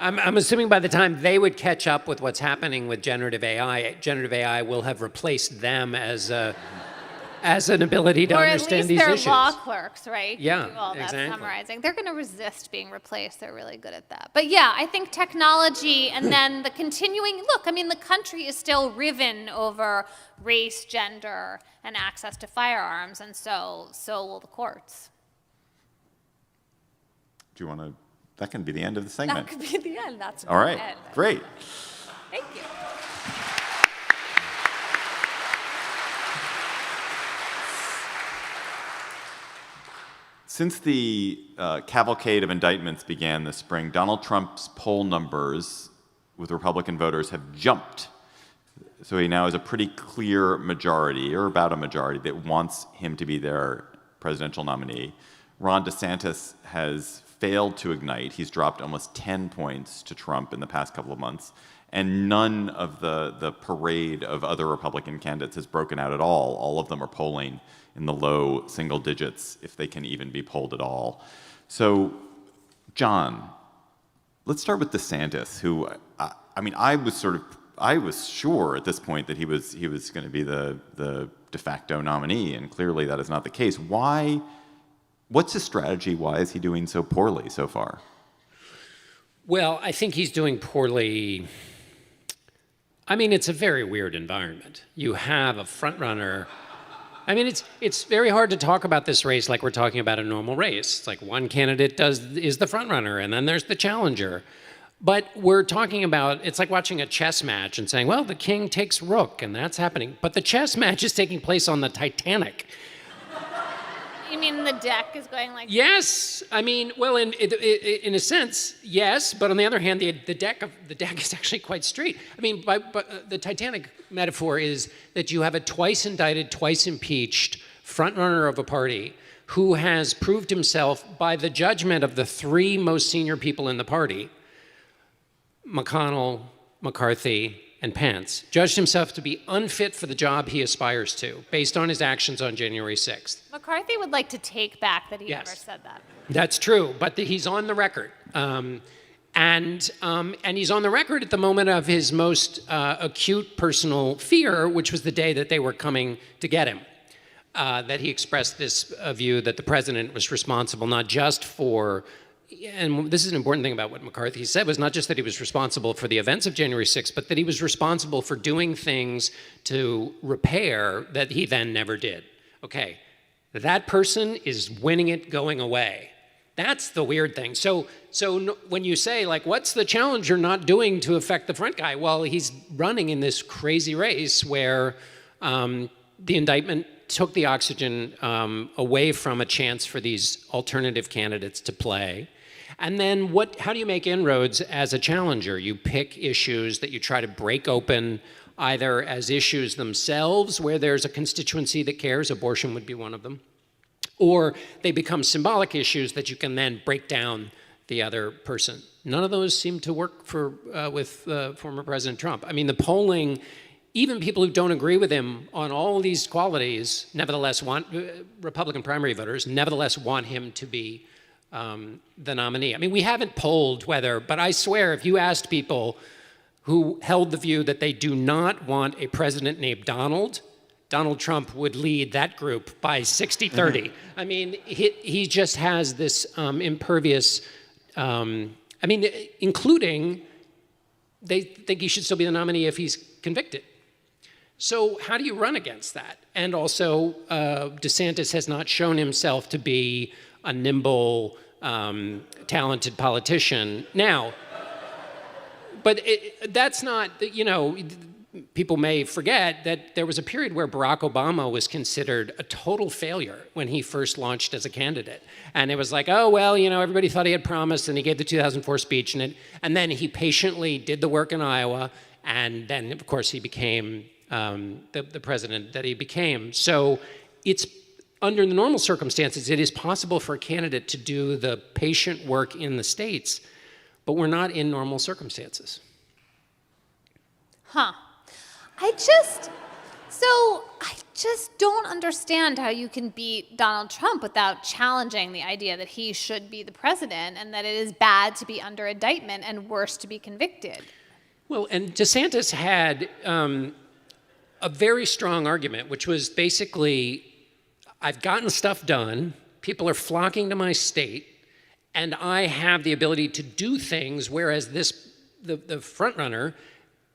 I'm assuming by the time they would catch up with what's happening with generative AI will have replaced them as an ability to understand these issues. Or at least they're law clerks, right? Yeah, do all that exactly. summarizing. They're going to resist being replaced. They're really good at that. But yeah, I think technology and then the continuing, look, I mean, the country is still riven over race, gender, and access to firearms, and so will the courts. Do you want to? That can be the end of the segment. That could be the end. That's All right, the end. great. Thank you. Since the cavalcade of indictments began this spring, Donald Trump's poll numbers with Republican voters have jumped. So he now has a pretty clear majority, or about a majority, that wants him to be their presidential nominee. Ron DeSantis has failed to ignite. He's dropped almost 10 points to Trump in the past couple of months. And none of the parade of other Republican candidates has broken out at all. All of them are polling in the low single digits, if they can even be polled at all. So, John, let's start with DeSantis, who, I was sure at this point that he was going to be the de facto nominee, and clearly that is not the case. What's his strategy? Why is he doing so poorly so far? Well, I think he's doing poorly. I mean, it's a very weird environment. You have a front runner. I mean, it's very hard to talk about this race like we're talking about a normal race. It's like one candidate is the front runner, and then there's the challenger. But we're talking about, it's like watching a chess match and saying, well, the king takes rook, and that's happening. But the chess match is taking place on the Titanic. You mean the deck is going like? Yes, I mean, well, in a sense, yes. But on the other hand, the deck is actually quite straight. I mean, the Titanic metaphor is that you have a twice indicted, twice impeached frontrunner of a party who has proved himself by the judgment of the three most senior people in the party, McConnell, McCarthy, and Pence, judged himself to be unfit for the job he aspires to, based on his actions on January 6th. McCarthy would like to take back that he Yes. ever said that. That's true, but he's on the record. And he's on the record at the moment of his most acute personal fear, which was the day that they were coming to get him. That he expressed this view that the president was responsible not just for, and this is an important thing about what McCarthy said, was not just that he was responsible for the events of January 6th, but that he was responsible for doing things to repair that he then never did. Okay, that person is winning it going away. That's the weird thing. So when you say, like, what's the challenger not doing to affect the front guy? Well, he's running in this crazy race where the indictment took the oxygen away from a chance for these alternative candidates to play. And then how do you make inroads as a challenger? You pick issues that you try to break open either as issues themselves, where there's a constituency that cares, abortion would be one of them, or they become symbolic issues that you can then break down the other person. None of those seem to work with former President Trump. I mean, the polling, even people who don't agree with him on all these qualities, nevertheless Republican primary voters, nevertheless want him to be the nominee. I mean, we haven't polled but I swear if you asked people who held the view that they do not want a president named Donald Trump would lead that group by 60-30. I mean, he just has this impervious, including they think he should still be the nominee if he's convicted. So how do you run against that? And also, DeSantis has not shown himself to be a nimble, talented politician. Now, but that's not, people may forget that there was a period where Barack Obama was considered a total failure when he first launched as a candidate. And it was like, oh, well, everybody thought he had promise, and he gave the 2004 speech, and then he patiently did the work in Iowa, and then, of course, he became the president that he became. So it's, under the normal circumstances, it is possible for a candidate to do the patient work in the states, but we're not in normal circumstances. I just don't understand how you can beat Donald Trump without challenging the idea that he should be the president and that it is bad to be under indictment and worse to be convicted. Well, and DeSantis had a very strong argument, which was basically, I've gotten stuff done, people are flocking to my state, and I have the ability to do things, whereas the front runner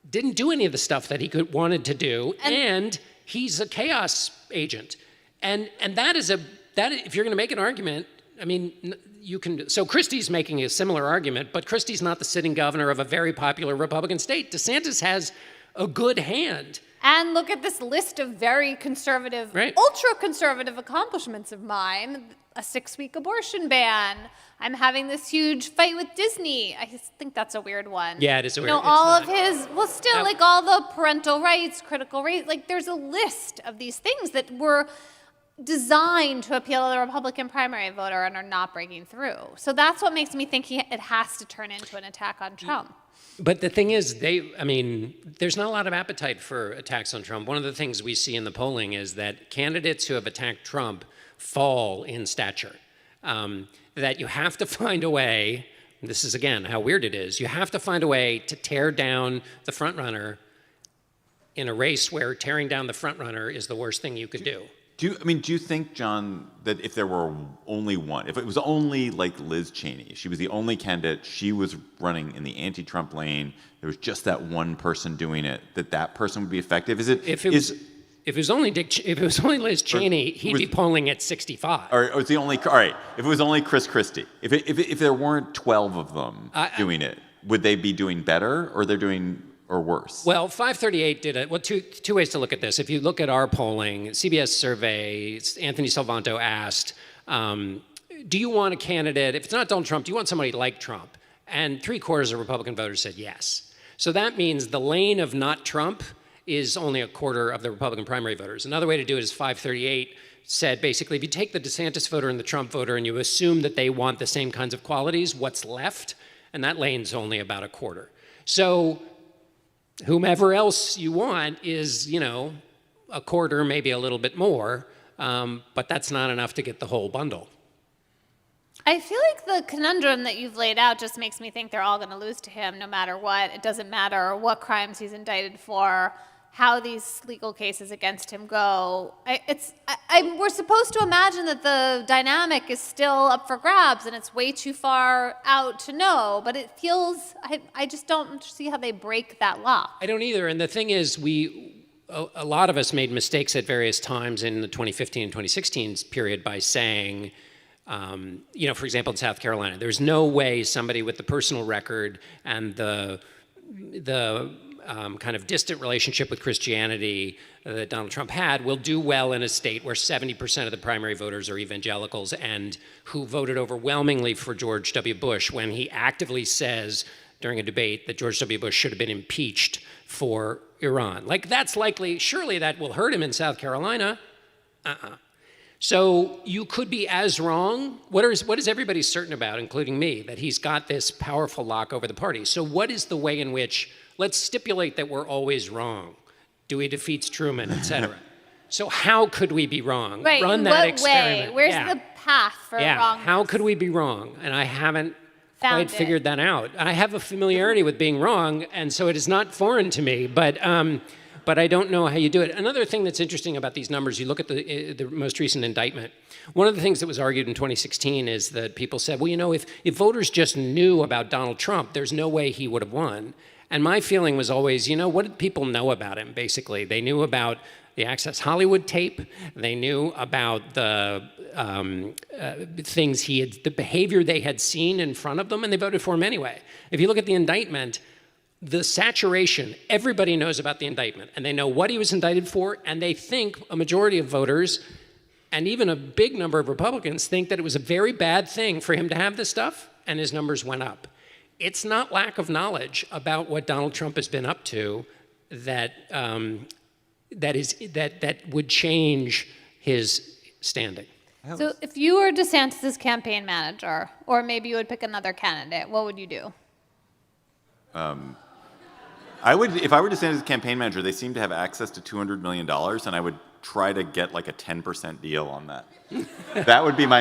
didn't do any of the stuff that he wanted to do, and he's a chaos agent. And that if you're going to make an argument, I mean, you can. So Christie's making a similar argument, but Christie's not the sitting governor of a very popular Republican state. DeSantis has a good hand. And look at this list of very conservative, ultra-conservative accomplishments of mine. A 6-week abortion ban. I'm having this huge fight with Disney. I just think that's a weird one. Yeah, it is a weird one. All of his, well, still, like all the parental rights, critical race, like there's a list of these things that were designed to appeal to the Republican primary voter and are not breaking through. So that's what makes me think it has to turn into an attack on Trump. But the thing is, there's not a lot of appetite for attacks on Trump. One of the things we see in the polling is that candidates who have attacked Trump fall in stature. That you have to find a way, this is again how weird it is, you have to find a way to tear down the front runner in a race where tearing down the front runner is the worst thing you could do. Do you think, John, that if there were only one, if it was only like Liz Cheney, she was the only candidate, she was running in the anti-Trump lane, there was just that one person doing it, that person would be effective? If it was only Liz Cheney, he'd be polling at 65. Or it's the only, all right, if it was only Chris Christie, if there weren't 12 of them doing it, would they be doing better or they're doing or worse? Well, 538 did it. Well, two ways to look at this. If you look at our polling, CBS survey, Anthony Salvanto asked, do you want a candidate, if it's not Donald Trump, do you want somebody like Trump? And 3/4 of Republican voters said yes. So that means the lane of not Trump is only 1/4 of the Republican primary voters. Another way to do it is 538 said basically, if you take the DeSantis voter and the Trump voter and you assume that they want the same kinds of qualities, what's left? And that lane's only about 1/4. So whomever else you want is, 1/4, maybe a little bit more, but that's not enough to get the whole bundle. I feel like the conundrum that you've laid out just makes me think they're all going to lose to him no matter what. It doesn't matter what crimes he's indicted for, how these legal cases against him go. We're supposed to imagine that the dynamic is still up for grabs and it's way too far out to know, but it feels, I just don't see how they break that lock. I don't either, and the thing is, a lot of us made mistakes at various times in the 2015 and 2016 period by saying, for example, in South Carolina, there's no way somebody with the personal record and the kind of distant relationship with Christianity that Donald Trump had will do well in a state where 70% of the primary voters are evangelicals and who voted overwhelmingly for George W. Bush when he actively says during a debate that George W. Bush should have been impeached for Iran. Like, that's likely, surely that will hurt him in South Carolina. So you could be as wrong. What is everybody certain about, including me, that he's got this powerful lock over the party? So what is the way in which, let's stipulate that we're always wrong. Dewey defeats Truman, et cetera. So how could we be wrong? Right, Run in that what experiment. way? Where's the path for wrongness? How could we be wrong? And I haven't quite figured that out. I have a familiarity with being wrong, and so it is not foreign to me, but I don't know how you do it. Another thing that's interesting about these numbers, you look at the most recent indictment. One of the things that was argued in 2016 is that people said, well, if voters just knew about Donald Trump, there's no way he would have won. And my feeling was always, what did people know about him, basically? They knew about the Access Hollywood tape. They knew about the the behavior they had seen in front of them, and they voted for him anyway. If you look at the indictment, the saturation, everybody knows about the indictment, and they know what he was indicted for, and they think a majority of voters, and even a big number of Republicans, think that it was a very bad thing for him to have this stuff, and his numbers went up. It's not lack of knowledge about what Donald Trump has been up to that would change his standing. So if you were DeSantis' campaign manager, or maybe you would pick another candidate, what would you do? If I were DeSantis' campaign manager, they seem to have access to $200 million, and I would try to get like a 10% deal on that. That would be my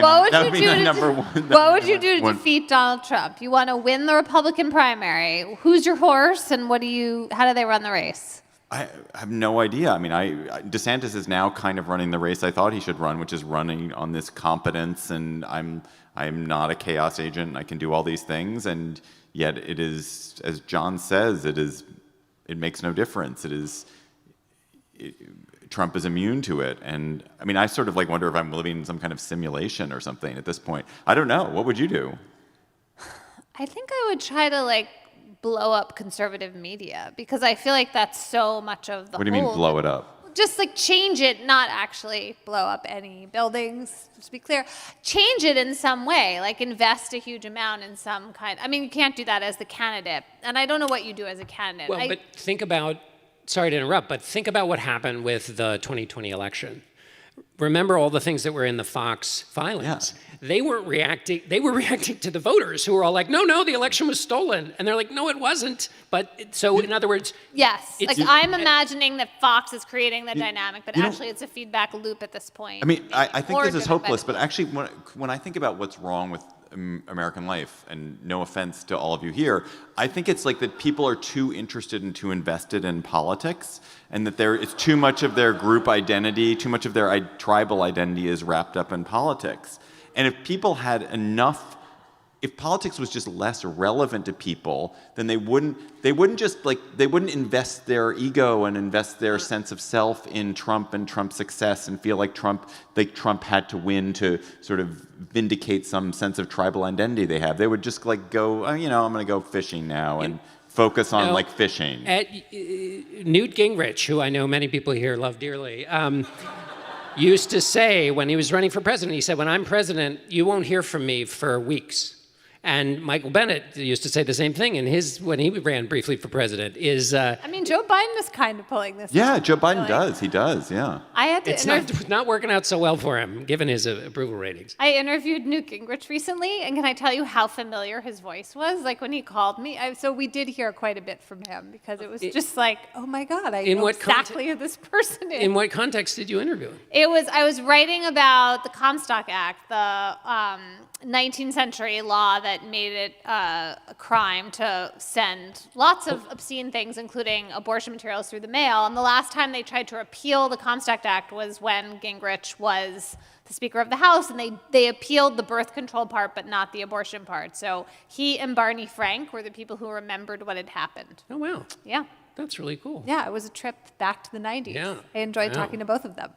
number one. What would you do to defeat Donald Trump? You want to win the Republican primary. Who's your horse, and how do they run the race? I have no idea. I mean, DeSantis is now kind of running the race I thought he should run, which is running on this competence, and I'm not a chaos agent. I can do all these things, and yet it is, as John says, it makes no difference. Trump is immune to it. And I mean, I sort of like wonder if I'm living in some kind of simulation or something at this point. I don't know. What would you do? I think I would try to blow up conservative media, because I feel like that's so much of the What do you mean blow it up? Just change it, not actually blow up any buildings, just to be clear. Change it in some way, invest a huge amount in some kind. I mean, you can't do that as the candidate. And I don't know what you do as a candidate. Well, but think about, sorry to interrupt, but think about what happened with the 2020 election. Remember all the things that were in the Fox filings. Yeah. They were reacting to the voters who were all like, no, the election was stolen. And they're like, no, it wasn't. So in other words... Yes, I'm imagining that Fox is creating the dynamic, but actually it's a feedback loop at this point. I mean, I think this is hopeless, but actually when I think about what's wrong with American life, and no offense to all of you here, I think it's that people are too interested and too invested in politics, and that it's too much of their group identity, too much of their tribal identity is wrapped up in politics. And if people had enough, if politics was just less relevant to people, then they wouldn't invest their ego and invest their sense of self in Trump and Trump's success and feel like Trump had to win to sort of vindicate some sense of tribal identity they have. They would just go, I'm going to go fishing now and focus on fishing. Newt Gingrich, who I know many people here love dearly, used to say when he was running for president, he said, when I'm president, you won't hear from me for weeks. And Michael Bennet used to say the same thing when he ran briefly for president. I mean, Joe Biden is kind of pulling this. Yeah, Joe Biden does. He does. Yeah. It's not working out so well for him, given his approval ratings. I interviewed Newt Gingrich recently, and can I tell you how familiar his voice was? When he called me, so we did hear quite a bit from him, because it was just oh my God, I know exactly who this person is. In what context did you interview him? I was writing about the Comstock Act, the 19th century law that made it a crime to send lots of obscene things, including abortion materials, through the mail. And the last time they tried to repeal the Comstock Act was when Gingrich was the Speaker of the House, and they appealed the birth control part, but not the abortion part. So he and Barney Frank were the people who remembered what had happened. Oh, wow. Yeah. That's really cool. Yeah, it was a trip back to the 90s. Yeah. I enjoyed talking to both of them.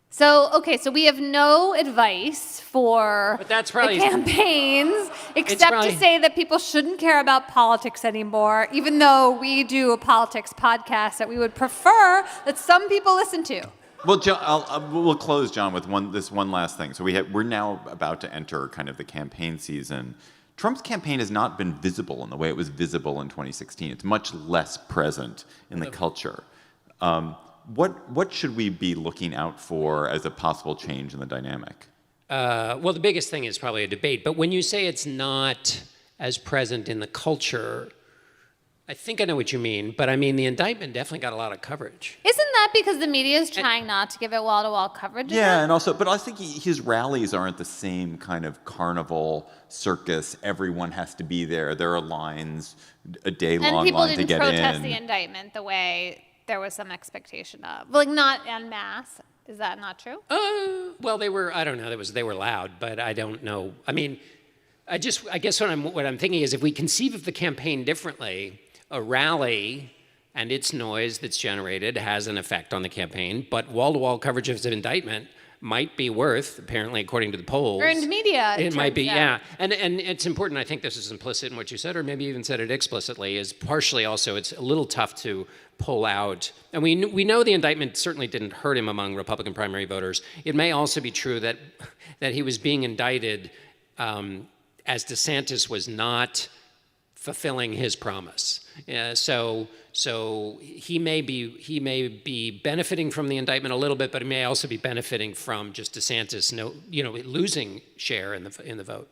So we have no advice for the campaigns, except to say that people shouldn't care about politics anymore, even though we do a politics podcast that we would prefer that some people listen to. Well, John, we'll close, John, with this one last thing. So we're now about to enter kind of the campaign season. Trump's campaign has not been visible in the way it was visible in 2016. It's much less present in the culture. What should we be looking out for as a possible change in the dynamic? Well, the biggest thing is probably a debate. But when you say it's not as present in the culture, I think I know what you mean. But I mean, the indictment definitely got a lot of coverage. Isn't that because the media is trying not to give it wall-to-wall coverage? Yeah, and also, but I think his rallies aren't the same kind of carnival circus. Everyone has to be there. There are lines, a day-long line to get in. And people didn't protest the indictment the way there was some expectation of. Not en masse. Is that not true? Well, they were, I don't know, they were loud, but I don't know. I mean, I guess what I'm thinking is if we conceive of the campaign differently, a rally and its noise that's generated has an effect on the campaign, but wall-to-wall coverage of the indictment might be worth, apparently, according to the polls. Earned media. It might be, yeah. And it's important, I think this is implicit in what you said, or maybe even said it explicitly, is partially also it's a little tough to pull out. And we know the indictment certainly didn't hurt him among Republican primary voters. It may also be true that he was being indicted as DeSantis was not fulfilling his promise. So he may be benefiting from the indictment a little bit, but he may also be benefiting from just DeSantis, losing share in the vote.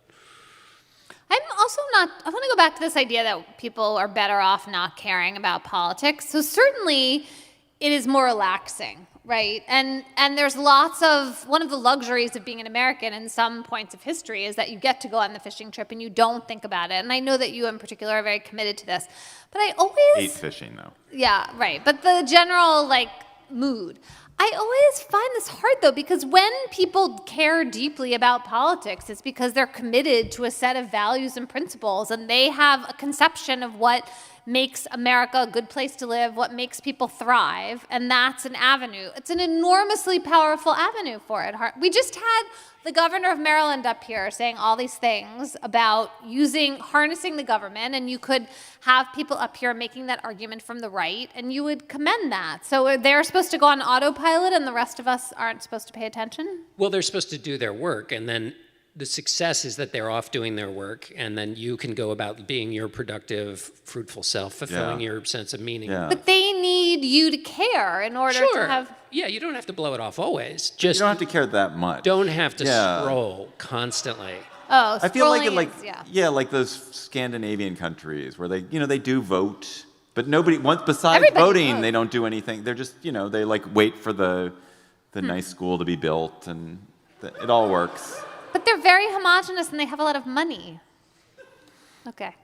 I'm also I want to go back to this idea that people are better off not caring about politics. So certainly it is more relaxing right? And there's lots of, one of the luxuries of being an American in some points of history is that you get to go on the fishing trip and you don't think about it. And I know that you in particular are very committed to this. But I always... Hate fishing, though. Yeah, right. But the general, mood. I always find this hard, though, because when people care deeply about politics, it's because they're committed to a set of values and principles, and they have a conception of what makes America a good place to live, what makes people thrive, and that's an avenue. It's an enormously powerful avenue for it. We just had the governor of Maryland up here saying all these things about harnessing the government, and you could have people up here making that argument from the right, and you would commend that. So they're supposed to go on autopilot, and the rest of us aren't supposed to pay attention? Well, they're supposed to do their work, and then the success is that they're off doing their work, and then you can go about being your productive, fruitful self, fulfilling your sense of meaning. Yeah. But they need you to care in order to have... Yeah, you don't have to blow it off always. Just You don't have to care that much. don't have to scroll constantly. Oh, I feel like scrolling is, like those Scandinavian countries where they do vote, but nobody besides Everybody voting, votes. they don't do anything. They're just they wait for the nice school to be built, and it all works. But they're very homogenous and they have a lot of money. Okay.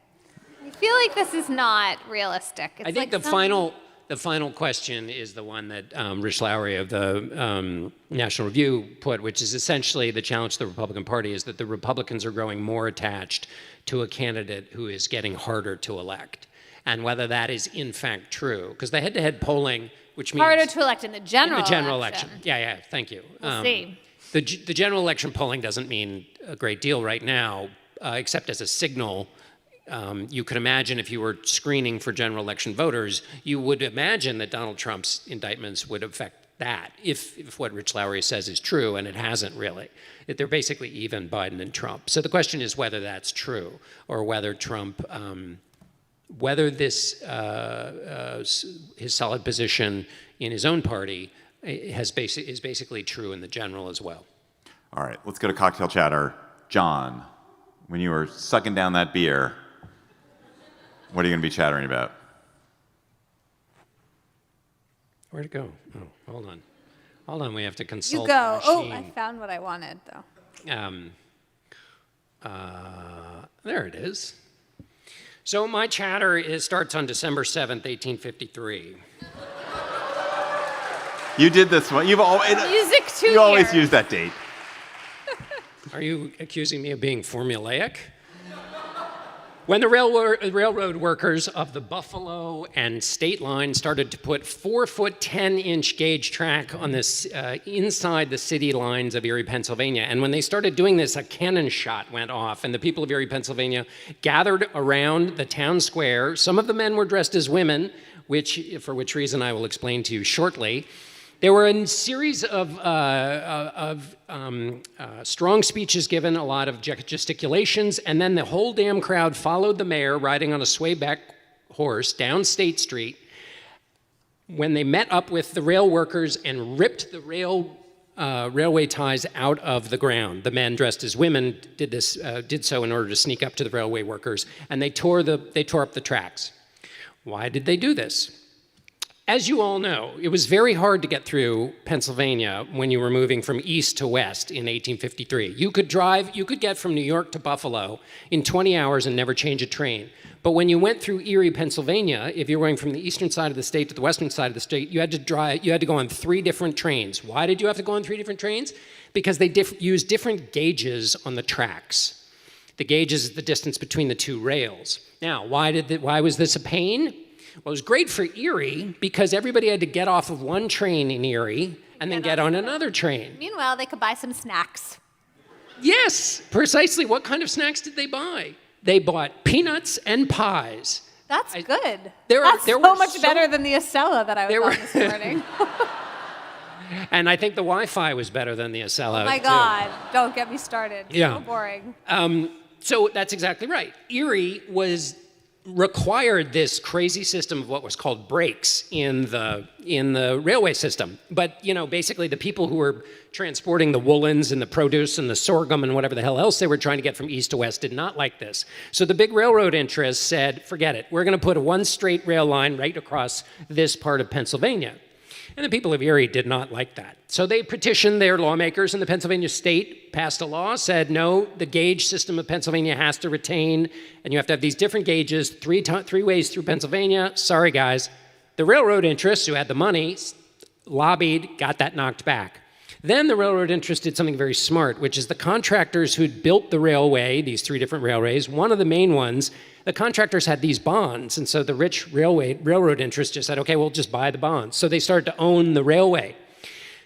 I feel like this is not realistic. It's I think the final question is the one that Rich Lowry of the National Review put, which is essentially the challenge to the Republican Party is that the Republicans are growing more attached to a candidate who is getting harder to elect, and whether that is in fact true. Because the head-to-head polling, which means... harder to elect in the general election. Yeah, thank you. We'll see. The general election polling doesn't mean a great deal right now, except as a signal. You could imagine if you were screening for general election voters, you would imagine that Donald Trump's indictments would affect that, if what Rich Lowry says is true, and it hasn't really. They're basically even, Biden and Trump. So the question is whether that's true, or whether Trump, whether this, his solid position in his own party is basically true in the general as well. All right, let's go to cocktail chatter. John, when you were sucking down that beer, what are you going to be chattering about? Where'd it go? Oh, hold on. We have to consult. You go. The machine. Oh, I found what I wanted, though. There it is. So my chatter starts on December 7th, 1853. You did this one. Music to You always ears. use that date. Are you accusing me of being formulaic? When the railroad workers of the Buffalo and State Line started to put 4-foot 10-inch gauge track on this inside the city lines of Erie, Pennsylvania, and when they started doing this, a cannon shot went off, and the people of Erie, Pennsylvania gathered around the town square. Some of the men were dressed as women, for which reason I will explain to you shortly. There were a series of strong speeches given, a lot of gesticulations, and then the whole damn crowd followed the mayor riding on a swayback horse down State Street when they met up with the rail workers and ripped the railway ties out of the ground. The men dressed as women did so in order to sneak up to the railway workers, and they tore up the tracks. Why did they do this? As you all know, it was very hard to get through Pennsylvania when you were moving from east to west in 1853. You could get from New York to Buffalo in 20 hours and never change a train. But when you went through Erie, Pennsylvania, if you're going from the eastern side of the state to the western side of the state, you had to go on 3 different trains. Why did you have to go on 3 different trains? Because they used different gauges on the tracks. The gauge is the distance between the 2 rails. Now, why was this a pain? Well, it was great for Erie because everybody had to get off of one train in Erie and then get on another train. Meanwhile, they could buy some snacks. Yes, precisely. What kind of snacks did they buy? They bought peanuts and pies. That's good. That's so much better than the Acela that I was on this morning. And I think the Wi-Fi was better than the Acela. Oh my too. God, don't get me started. Yeah. So boring. So that's exactly right. Erie required this crazy system of what was called brakes in the railway system. But, basically the people who were transporting the woolens and the produce and the sorghum and whatever the hell else they were trying to get from east to west did not like this. So the big railroad interests said, forget it. We're going to put one straight rail line right across this part of Pennsylvania. And the people of Erie did not like that. So they petitioned their lawmakers, and the Pennsylvania state passed a law, said, no, the gauge system of Pennsylvania has to retain, and you have to have these different gauges three ways through Pennsylvania. Sorry, guys. The railroad interests, who had the money, lobbied, got that knocked back. Then the railroad interest did something very smart, which is the contractors who'd built the railway, these 3 different railways, one of the main ones, the contractors had these bonds, and so the rich railroad interest just said, okay, we'll just buy the bonds. So they started to own the railway.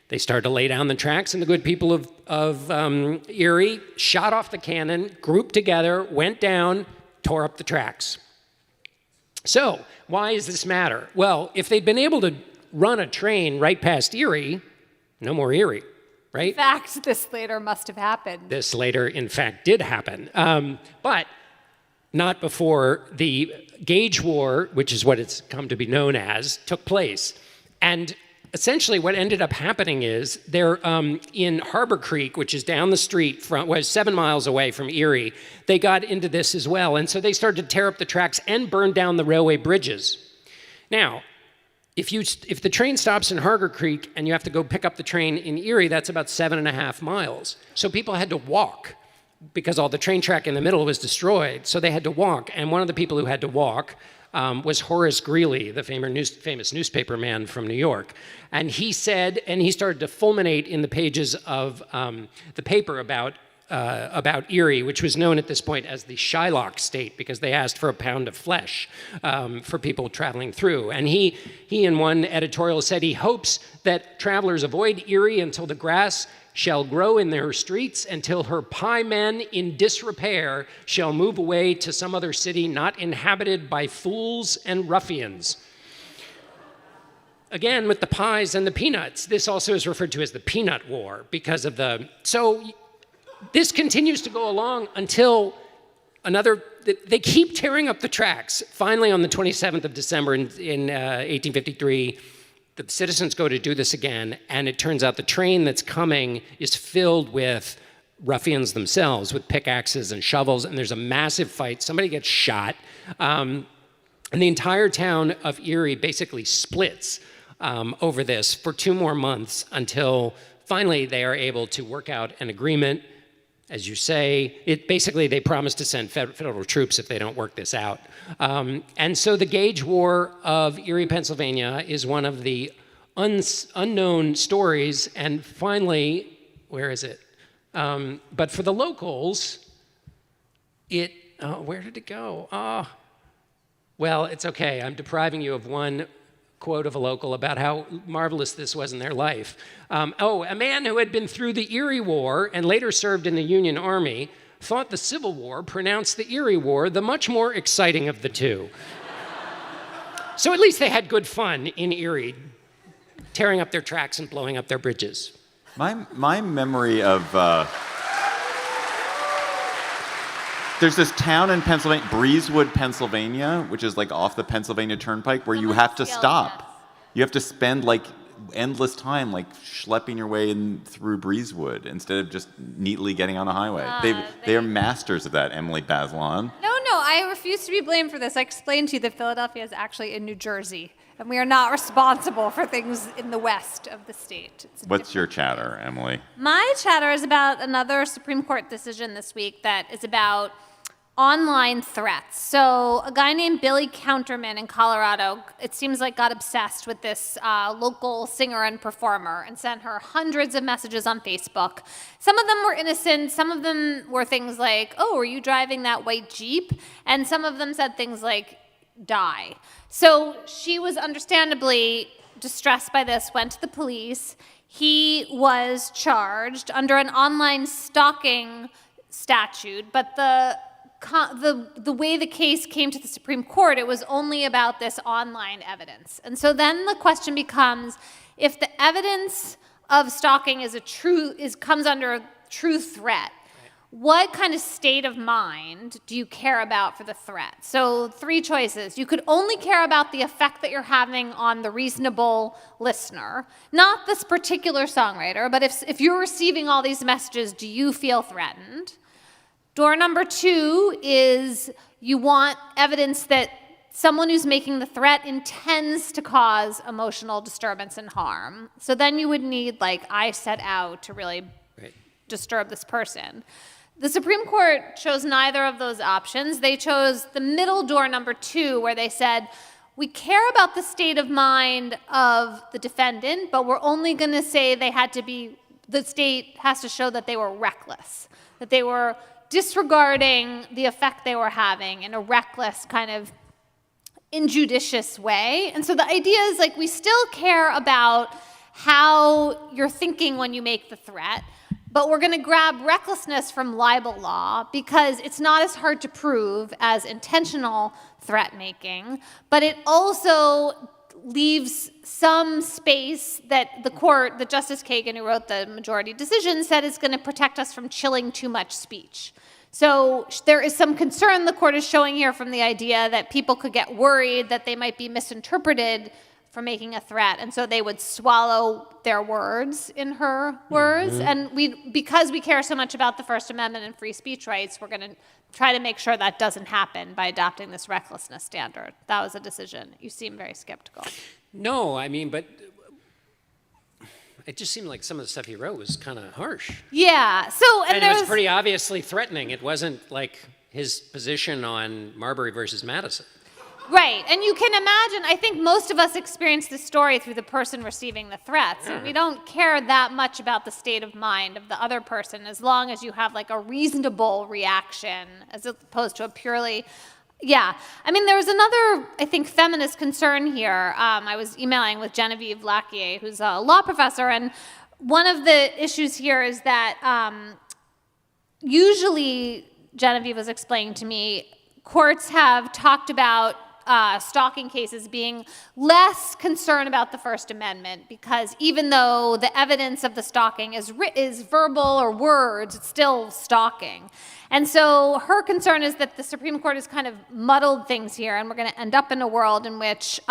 They started to lay down the tracks, and the good people of Erie shot off the cannon, grouped together, went down, tore up the tracks. So why does this matter? Well, if they'd been able to run a train right past Erie, no more Erie, right? In fact, this later must have happened. This later, in fact, did happen. But not before the gauge war, which is what it's come to be known as, took place. And essentially what ended up happening is they're in Harbor Creek, which is down the street from, was 7 miles away from Erie, they got into this as well. And so they started to tear up the tracks and burn down the railway bridges. Now, if the train stops in Harbor Creek and you have to go pick up the train in Erie, that's about 7.5 miles. So people had to walk because all the train track in the middle was destroyed. So they had to walk. And one of the people who had to walk was Horace Greeley, the famous newspaper man from New York. And he said, and he started to fulminate in the pages of the paper about Erie, which was known at this point as the Shylock State, because they asked for a pound of flesh for people traveling through. And he in one editorial said he hopes that travelers avoid Erie until the grass shall grow in their streets, until her pie men in disrepair shall move away to some other city not inhabited by fools and ruffians. Again, with the pies and the peanuts, this also is referred to as the Peanut War because of the... So this continues to go along until they keep tearing up the tracks. Finally, on the 27th of December in 1853, the citizens go to do this again, and it turns out the train that's coming is filled with ruffians themselves, with pickaxes and shovels, and there's a massive fight. Somebody gets shot, and the entire town of Erie basically splits over this for 2 more months until finally they are able to work out an agreement. As you say, they promise to send federal troops if they don't work this out. And so the gauge war of Erie, Pennsylvania is one of the unknown stories. And finally, where is it? But for the locals, where did it go? Well, it's okay. I'm depriving you of one quote of a local about how marvelous this was in their life. A man who had been through the Erie War and later served in the Union Army thought the Civil War pronounced the Erie War the much more exciting of the two. So at least they had good fun in Erie, tearing up their tracks and blowing up their bridges. My memory of... There's this town in Pennsylvania, Breezewood, Pennsylvania, which is like off the Pennsylvania Turnpike, where you have to stop. You have to spend like endless time like schlepping your way in through Breezewood instead of just neatly getting on a highway. They are masters of that, Emily Bazelon. No, I refuse to be blamed for this. I explained to you that Philadelphia is actually in New Jersey, and we are not responsible for things in the west of the state. What's your chatter, Emily? My chatter is about another Supreme Court decision this week that is about online threats. So a guy named Billy Counterman in Colorado, it seems like got obsessed with this local singer and performer and sent her hundreds of messages on Facebook. Some of them were innocent. Some of them were things like, oh, are you driving that white Jeep? And some of them said things like, die. So she was understandably distressed by this, went to the police. He was charged under an online stalking statute, but the way the case came to the Supreme Court, it was only about this online evidence. And so then the question becomes, if the evidence of stalking comes under a true threat, what kind of state of mind do you care about for the threat? So 3 choices. You could only care about the effect that you're having on the reasonable listener, not this particular songwriter, but if you're receiving all these messages, do you feel threatened? Door number 2 is you want evidence that someone who's making the threat intends to cause emotional disturbance and harm. So then you would need, like, I set out to really disturb this person. The Supreme Court chose neither of those options. They chose the middle door, number 2, where they said, we care about the state of mind of the defendant, but we're only going to say the state has to show that they were reckless, that they were disregarding the effect they were having in a reckless kind of injudicious way. And so the idea is, like, we still care about how you're thinking when you make the threat, but we're going to grab recklessness from libel law because it's not as hard to prove as intentional threat making, but it also leaves some space that that Justice Kagan, who wrote the majority decision, said is going to protect us from chilling too much speech. So there is some concern the court is showing here from the idea that people could get worried that they might be misinterpreted for making a threat, and so they would swallow their words in her words. And because we care so much about the First Amendment and free speech rights, we're going to try to make sure that doesn't happen by adopting this recklessness standard. That was a decision. You seem very skeptical. No, I mean, but it just seemed like some of the stuff he wrote was kind of harsh. Yeah. And it was pretty obviously threatening. It wasn't like his position on Marbury versus Madison. Right, and you can imagine, I think most of us experience this story through the person receiving the threats, and we don't care that much about the state of mind of the other person as long as you have, like, a reasonable reaction as opposed to a purely, I mean, there was another, I think, feminist concern here. I was emailing with Genevieve Laquier, who's a law professor, and one of the issues here is that usually, Genevieve was explaining to me, courts have talked about stalking cases being less concerned about the First Amendment because even though the evidence of the stalking is verbal or words, it's still stalking. And so her concern is that the Supreme Court has kind of muddled things here, and we're going to end up in a world in which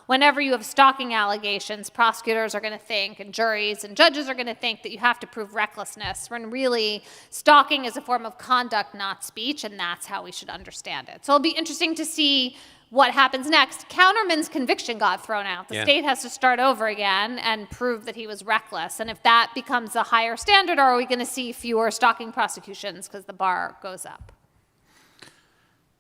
whenever you have stalking allegations, prosecutors are going to think, and juries and judges are going to think that you have to prove recklessness, when really stalking is a form of conduct, not speech, and that's how we should understand it. So it'll be interesting to see what happens next. Counterman's conviction got thrown out. The state has to start over again and prove that he was reckless. And if that becomes a higher standard, are we going to see fewer stalking prosecutions because the bar goes up?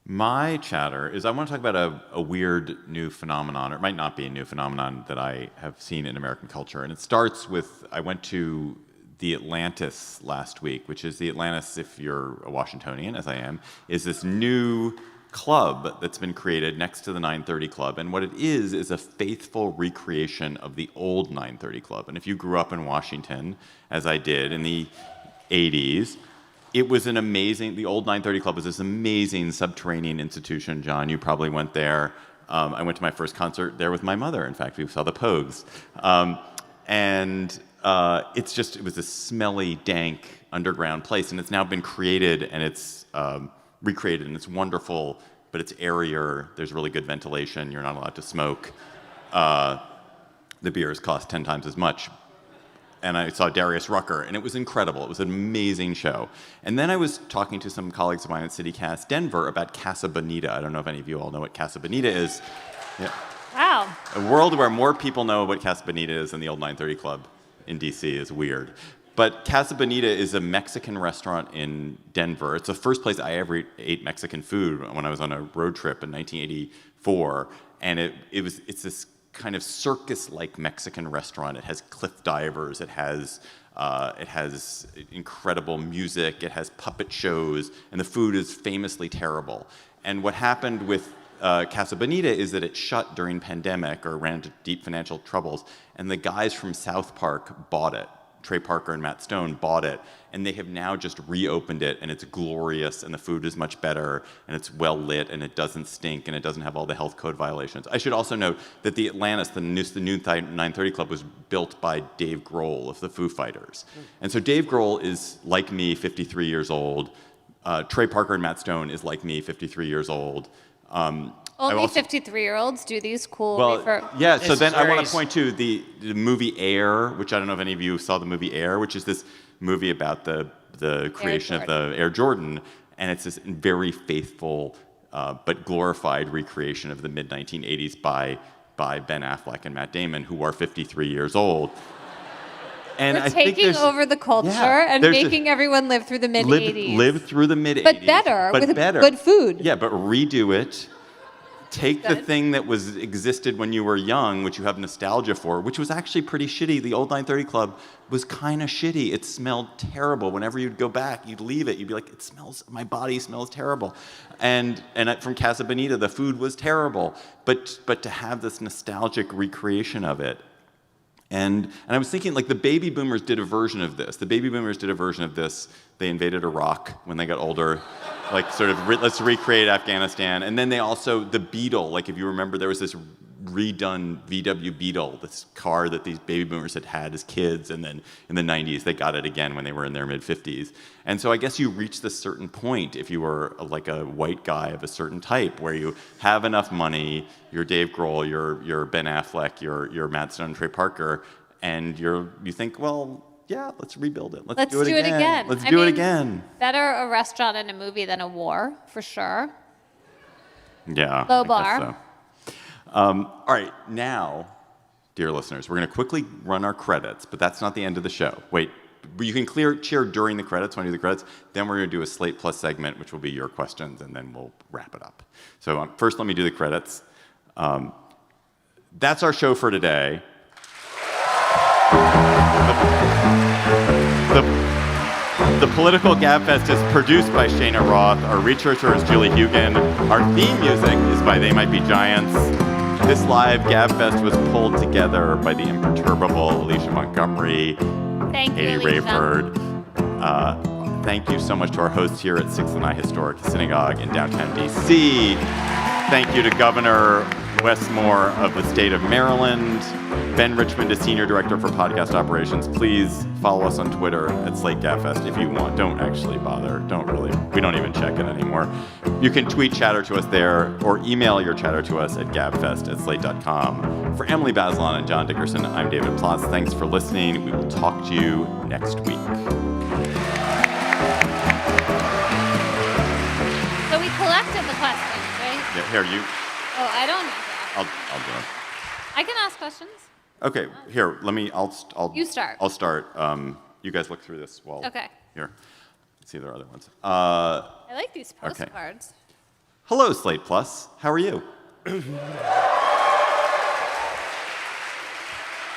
My chatter is I want to talk about a weird new phenomenon, or it might not be a new phenomenon that I have seen in American culture. And it starts with, I went to the Atlantis last week, which is the Atlantis, if you're a Washingtonian, as I am, is this new club that's been created next to the 930 Club. And what it is a faithful recreation of the old 930 Club. And if you grew up in Washington, as I did in the 80s, it was an amazing, the old 930 Club was this amazing subterranean institution. John, you probably went there. I went to my first concert there with my mother. In fact, we saw the Pogues. It was a smelly, dank underground place. And it's now been created, and it's recreated, and it's wonderful, but it's airier. There's really good ventilation. You're not allowed to smoke. The beers cost 10 times as much. And I saw Darius Rucker, and it was incredible. It was an amazing show. And then I was talking to some colleagues of mine at CityCast Denver about Casa Bonita. I don't know if any of you all know what Casa Bonita is. Yeah. Wow. A world where more people know what Casa Bonita is than the old 930 Club in DC is weird. But Casa Bonita is a Mexican restaurant in Denver. It's the first place I ever ate Mexican food when I was on a road trip in 1984. And it's this kind of circus-like Mexican restaurant. It has cliff divers. It has incredible music. It has puppet shows. And the food is famously terrible. And what happened with Casa Bonita is that it shut during pandemic or ran into deep financial troubles. And the guys from South Park bought it. Trey Parker and Matt Stone bought it, and they have now just reopened it, and it's glorious, and the food is much better, and it's well lit, and it doesn't stink, and it doesn't have all the health code violations. I should also note that the Atlantis, the new 930 Club, was built by Dave Grohl of the Foo Fighters. And so Dave Grohl is, like me, 53 years old. Trey Parker and Matt Stone is, like me, 53 years old. Only 53-year-olds do these cool yeah, so then I want to point to the movie Air, which I don't know if any of you saw the movie Air, which is this movie about the creation of the Air Jordan, and it's this very faithful but glorified recreation of the mid-1980s by Ben Affleck and Matt Damon, who are 53 years old. And We're I think taking over the culture and making everyone live through the mid-'80s. Live through the mid-'80s. But better, with good food. Yeah, but redo it. Take the thing that existed when you were young, which you have nostalgia for, which was actually pretty shitty. The old 930 Club was kind of shitty. It smelled terrible. Whenever you'd go back, you'd leave it. You'd be like, my body smells terrible. And from Casa Bonita, the food was terrible. But to have this nostalgic recreation of it. And I was thinking, like, the baby boomers did a version of this. They invaded Iraq when they got older. Like, sort of, let's recreate Afghanistan. And then they also, the Beetle, like, if you remember, there was this redone VW Beetle, this car that these baby boomers had as kids, and then in the 90s, they got it again when they were in their mid-50s. And so I guess you reach this certain point if you were like a white guy of a certain type, where you have enough money, you're Dave Grohl, you're Ben Affleck, you're Matt Stone, Trey Parker, and you think, well, yeah, let's rebuild it. Let's do it again. Let's do it again. Better a restaurant and a movie than a war, for sure. Yeah. Low bar. So. All right, now, dear listeners, we're going to quickly run our credits, but that's not the end of the show. Wait, you can cheer during the credits, when you do the credits. Then we're going to do a Slate Plus segment, which will be your questions, and then we'll wrap it up. So first, let me do the credits. That's our show for today. The Political Gabfest is produced by Shayna Roth. Our researcher is Julie Hugan. Our theme music is by They Might Be Giants. This live Gabfest was pulled together by the imperturbable Alicia Montgomery, Katie Rayford. Thank you so much to our hosts here at 6th and I Historic Synagogue in downtown D.C. Thank you to Governor Wes Moore of the state of Maryland. Ben Richmond is Senior Director for Podcast Operations. Please follow us on Twitter at Slate Gabfest if you want. Don't actually bother. We don't even check it anymore. You can tweet chatter to us there or email your chatter to us at gabfest@slate.com. For Emily Bazelon and John Dickerson, I'm David Plotz. Thanks for listening. We will talk to you next week. So we collected the questions, right? Yeah, here, you. Oh, I don't know. I'll do it. I can ask questions. Okay, here, I'll You start. I'll start. You guys look through this while. Okay. Here. Let's see if there are other ones. I like these Okay. postcards. Hello, Slate Plus. How are you?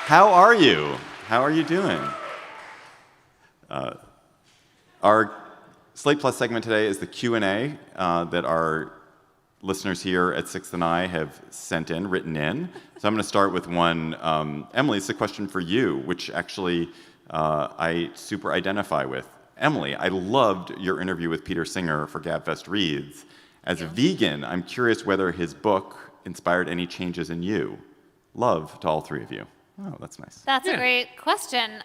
How are you? How are you doing? Our Slate Plus segment today is the Q&A that our listeners here at 6th and I have written in. So I'm going to start with one. Emily, it's a question for you, which actually I super identify with. Emily, I loved your interview with Peter Singer for Gabfest Reads. As a vegan, I'm curious whether his book inspired any changes in you. Love to all three of you. Oh, that's nice. That's a great question.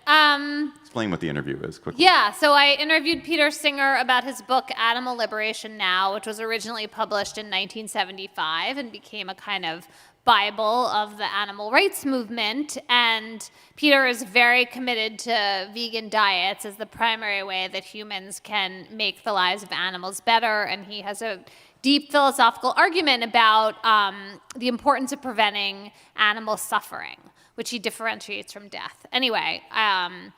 Explain what the interview is quickly. Yeah, so I interviewed Peter Singer about his book Animal Liberation Now, which was originally published in 1975 and became a kind of Bible of the animal rights movement. And Peter is very committed to vegan diets as the primary way that humans can make the lives of animals better. And he has a deep philosophical argument about the importance of preventing animal suffering, which he differentiates from death. Anyway, so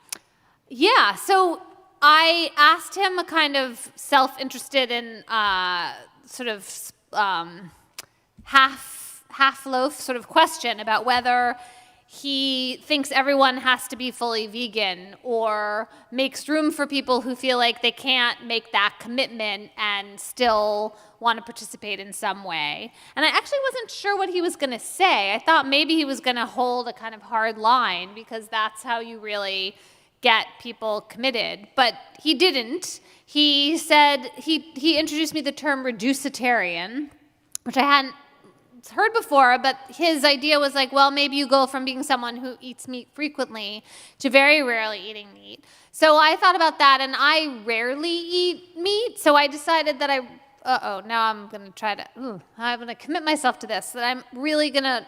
I asked him a kind of self-interested and sort of half-loaf sort of question about whether he thinks everyone has to be fully vegan or makes room for people who feel like they can't make that commitment and still want to participate in some way. And I actually wasn't sure what he was going to say. I thought maybe he was going to hold a kind of hard line because that's how you really get people committed. But he didn't. He said, he introduced me the term reducitarian, which I hadn't heard before, but his idea was like, well, maybe you go from being someone who eats meat frequently to very rarely eating meat. So I thought about that, and I rarely eat meat, so I decided that now I'm going to commit myself to this, that I'm really going to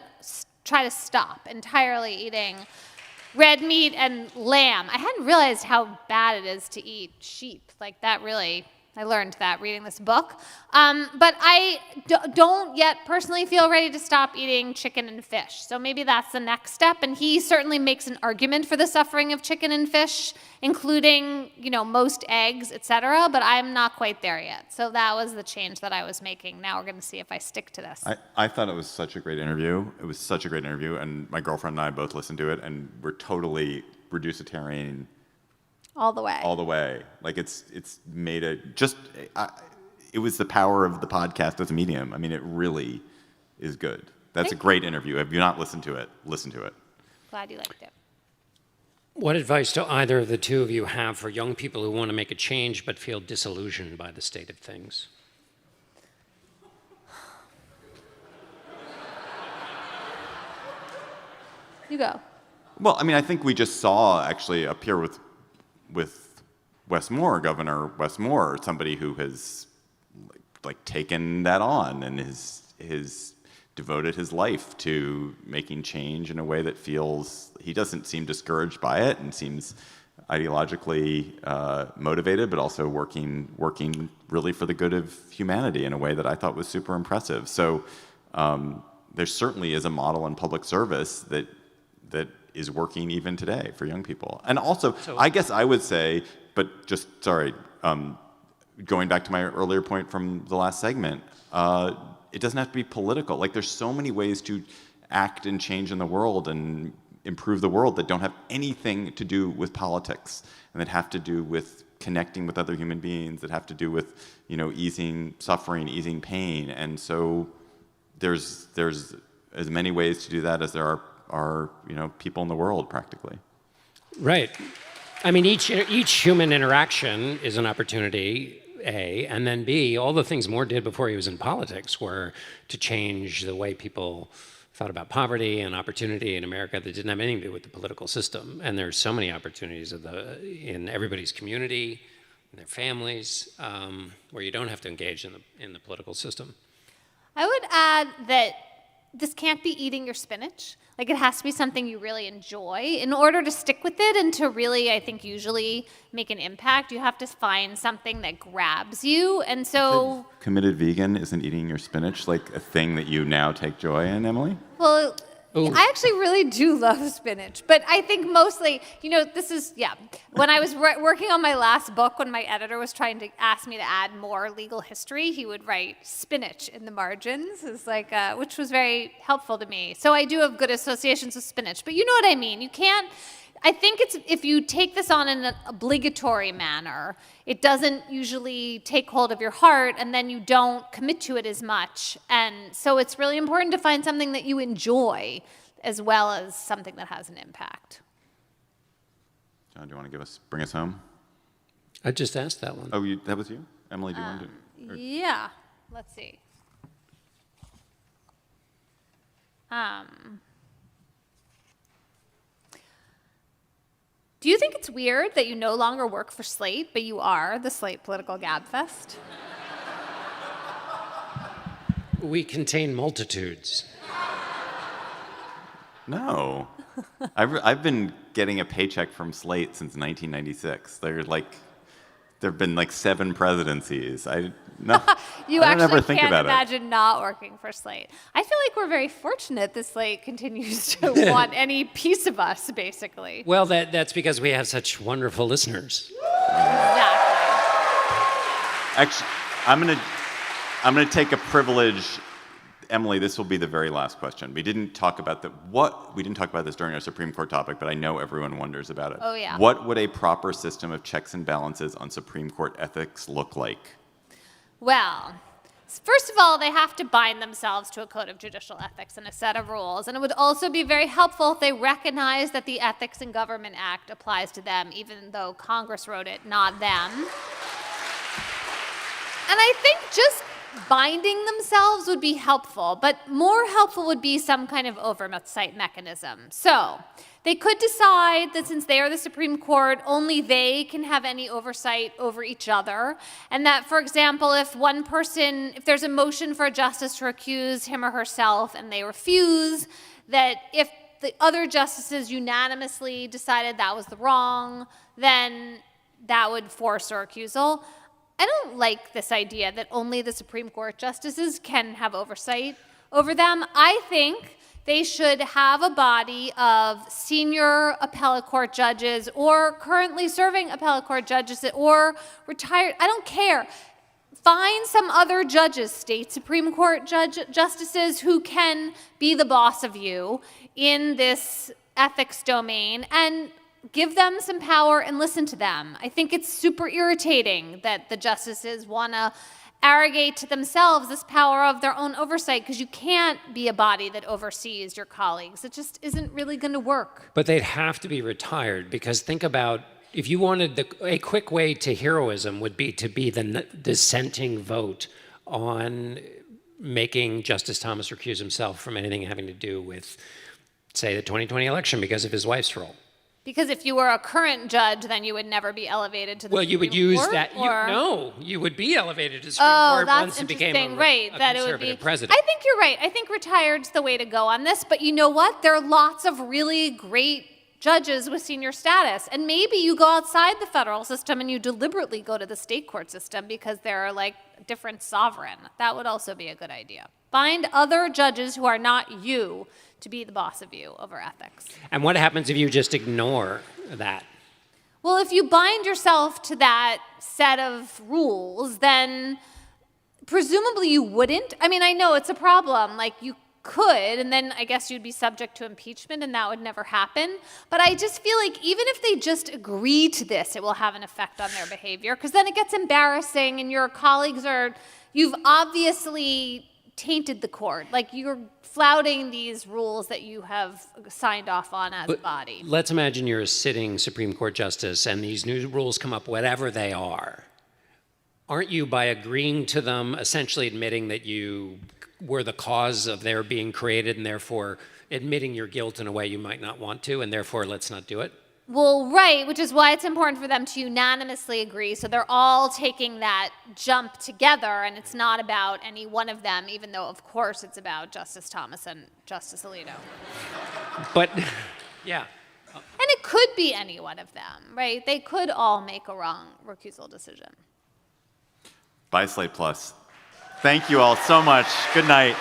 try to stop entirely eating red meat and lamb. I hadn't realized how bad it is to eat sheep. Like, that really I learned that reading this book. But I don't yet personally feel ready to stop eating chicken and fish. So maybe that's the next step. And he certainly makes an argument for the suffering of chicken and fish, including, most eggs, etc. But I'm not quite there yet. So that was the change that I was making. Now we're going to see if I stick to this. I thought it was such a great interview. It was such a great interview, and my girlfriend and I both listened to it, and we're totally reducitarian. All the way. All the way. Like it's made it was the power of the podcast as a medium. I mean, it really is good. That's a great interview. If you're not listened to it, listen to it. Glad you liked it. What advice do either of the two of you have for young people who want to make a change but feel disillusioned by the state of things? You go. Well, I mean, I think we just saw actually up here with Wes Moore, Governor Wes Moore, somebody who has like taken that on and has devoted his life to making change in a way that feels he doesn't seem discouraged by it and seems ideologically motivated, but also working really for the good of humanity in a way that I thought was super impressive. So there certainly is a model in public service that is working even today for young people. And also, I guess I would say, but just, sorry, going back to my earlier point from the last segment, it doesn't have to be political. Like, there's so many ways to act and change in the world and improve the world that don't have anything to do with politics, and that have to do with connecting with other human beings, that have to do with, easing suffering, easing pain. And so there's as many ways to do that as there are people in the world, practically. Right. I mean, each human interaction is an opportunity, A, and then B, all the things Moore did before he was in politics were to change the way people thought about poverty and opportunity in America that didn't have anything to do with the political system. And there's so many opportunities in everybody's community, in their families, where you don't have to engage in the political system. I would add that this can't be eating your spinach. Like, it has to be something you really enjoy. In order to stick with it and to really, I think, usually make an impact, you have to find something that grabs you. And so... Committed vegan isn't eating your spinach like a thing that you now take joy in, Emily? Well, Ooh. I actually really do love spinach. But I think mostly, when I was working on my last book, when my editor was trying to ask me to add more legal history, he would write spinach in the margins, which was very helpful to me. So I do have good associations with spinach. But you know what I mean. I think if you take this on in an obligatory manner, it doesn't usually take hold of your heart, and then you don't commit to it as much. And so it's really important to find something that you enjoy as well as something that has an impact. John, do you want to bring us home? I just asked that one. Oh, that was you? Emily, do you want to? Yeah. Let's see. Do you think it's weird that you no longer work for Slate, but you are the Slate Political Gabfest? We contain multitudes. No. I've been getting a paycheck from Slate since 1996. There have been 7 presidencies. You I don't ever actually think can't about imagine not working for Slate. I feel like we're very fortunate that Slate continues to want any piece of us, basically. Well, that's because we have such wonderful listeners. Exactly. Actually, I'm gonna take a privilege. Emily, this will be the very last question. We didn't talk about this during our Supreme Court topic, but I know everyone wonders about it. Oh, yeah. What would a proper system of checks and balances on Supreme Court ethics look like? Well, first of all, they have to bind themselves to a code of judicial ethics and a set of rules. And it would also be very helpful if they recognize that the Ethics in Government Act applies to them, even though Congress wrote it, not them. And I think just binding themselves would be helpful, but more helpful would be some kind of oversight mechanism. So they could decide that since they are the Supreme Court, only they can have any oversight over each other, and that, for example, if there's a motion for a justice to recuse him or herself and they refuse, that if the other justices unanimously decided that was the wrong, then that would force a recusal. don't like this idea that only the Supreme Court justices can have oversight over them. I think they should have a body of senior appellate court judges or currently serving appellate court judges or retired. I don't care. Find some other judges, state Supreme Court justices who can be the boss of you in this ethics domain and give them some power and listen to them. I think it's super irritating that the justices want to arrogate to themselves this power of their own oversight, because you can't be a body that oversees your colleagues. It just isn't really going to work. But they'd have to be retired, because think about, if you wanted a quick way to heroism would be to be the dissenting vote on making Justice Thomas recuse himself from anything having to do with, say, the 2020 election because of his wife's role. Because if you were a current judge, then you would never be elevated to the Supreme Court? Well, you would use that. No, you would be elevated to the Supreme Court once it became a conservative president. I think you're right. I think retired's the way to go on this. But you know what? There are lots of really great judges with senior status. And maybe you go outside the federal system and you deliberately go to the state court system because they're like different sovereign. That would also be a good idea. Find other judges who are not you to be the boss of you over ethics. And what happens if you just ignore that? Well, if you bind yourself to that set of rules, then presumably you wouldn't. I mean, I know it's a problem. Like, you could, and then I guess you'd be subject to impeachment, and that would never happen. But I just feel like even if they just agree to this, it will have an effect on their behavior, because then it gets embarrassing, and your colleagues you've obviously tainted the court. Like, you're flouting these rules that you have signed off on as a body. Let's imagine you're a sitting Supreme Court justice and these new rules come up, whatever they are. Aren't you, by agreeing to them, essentially admitting that you were the cause of their being created, and therefore admitting your guilt in a way you might not want to, and therefore let's not do it? Well, right, which is why it's important for them to unanimously agree. So they're all taking that jump together, and it's not about any one of them, even though, of course, it's about Justice Thomas and Justice Alito. But, yeah. And it could be any one of them, right? They could all make a wrong recusal decision. Bye, Slate Plus. Thank you all so much. Good night.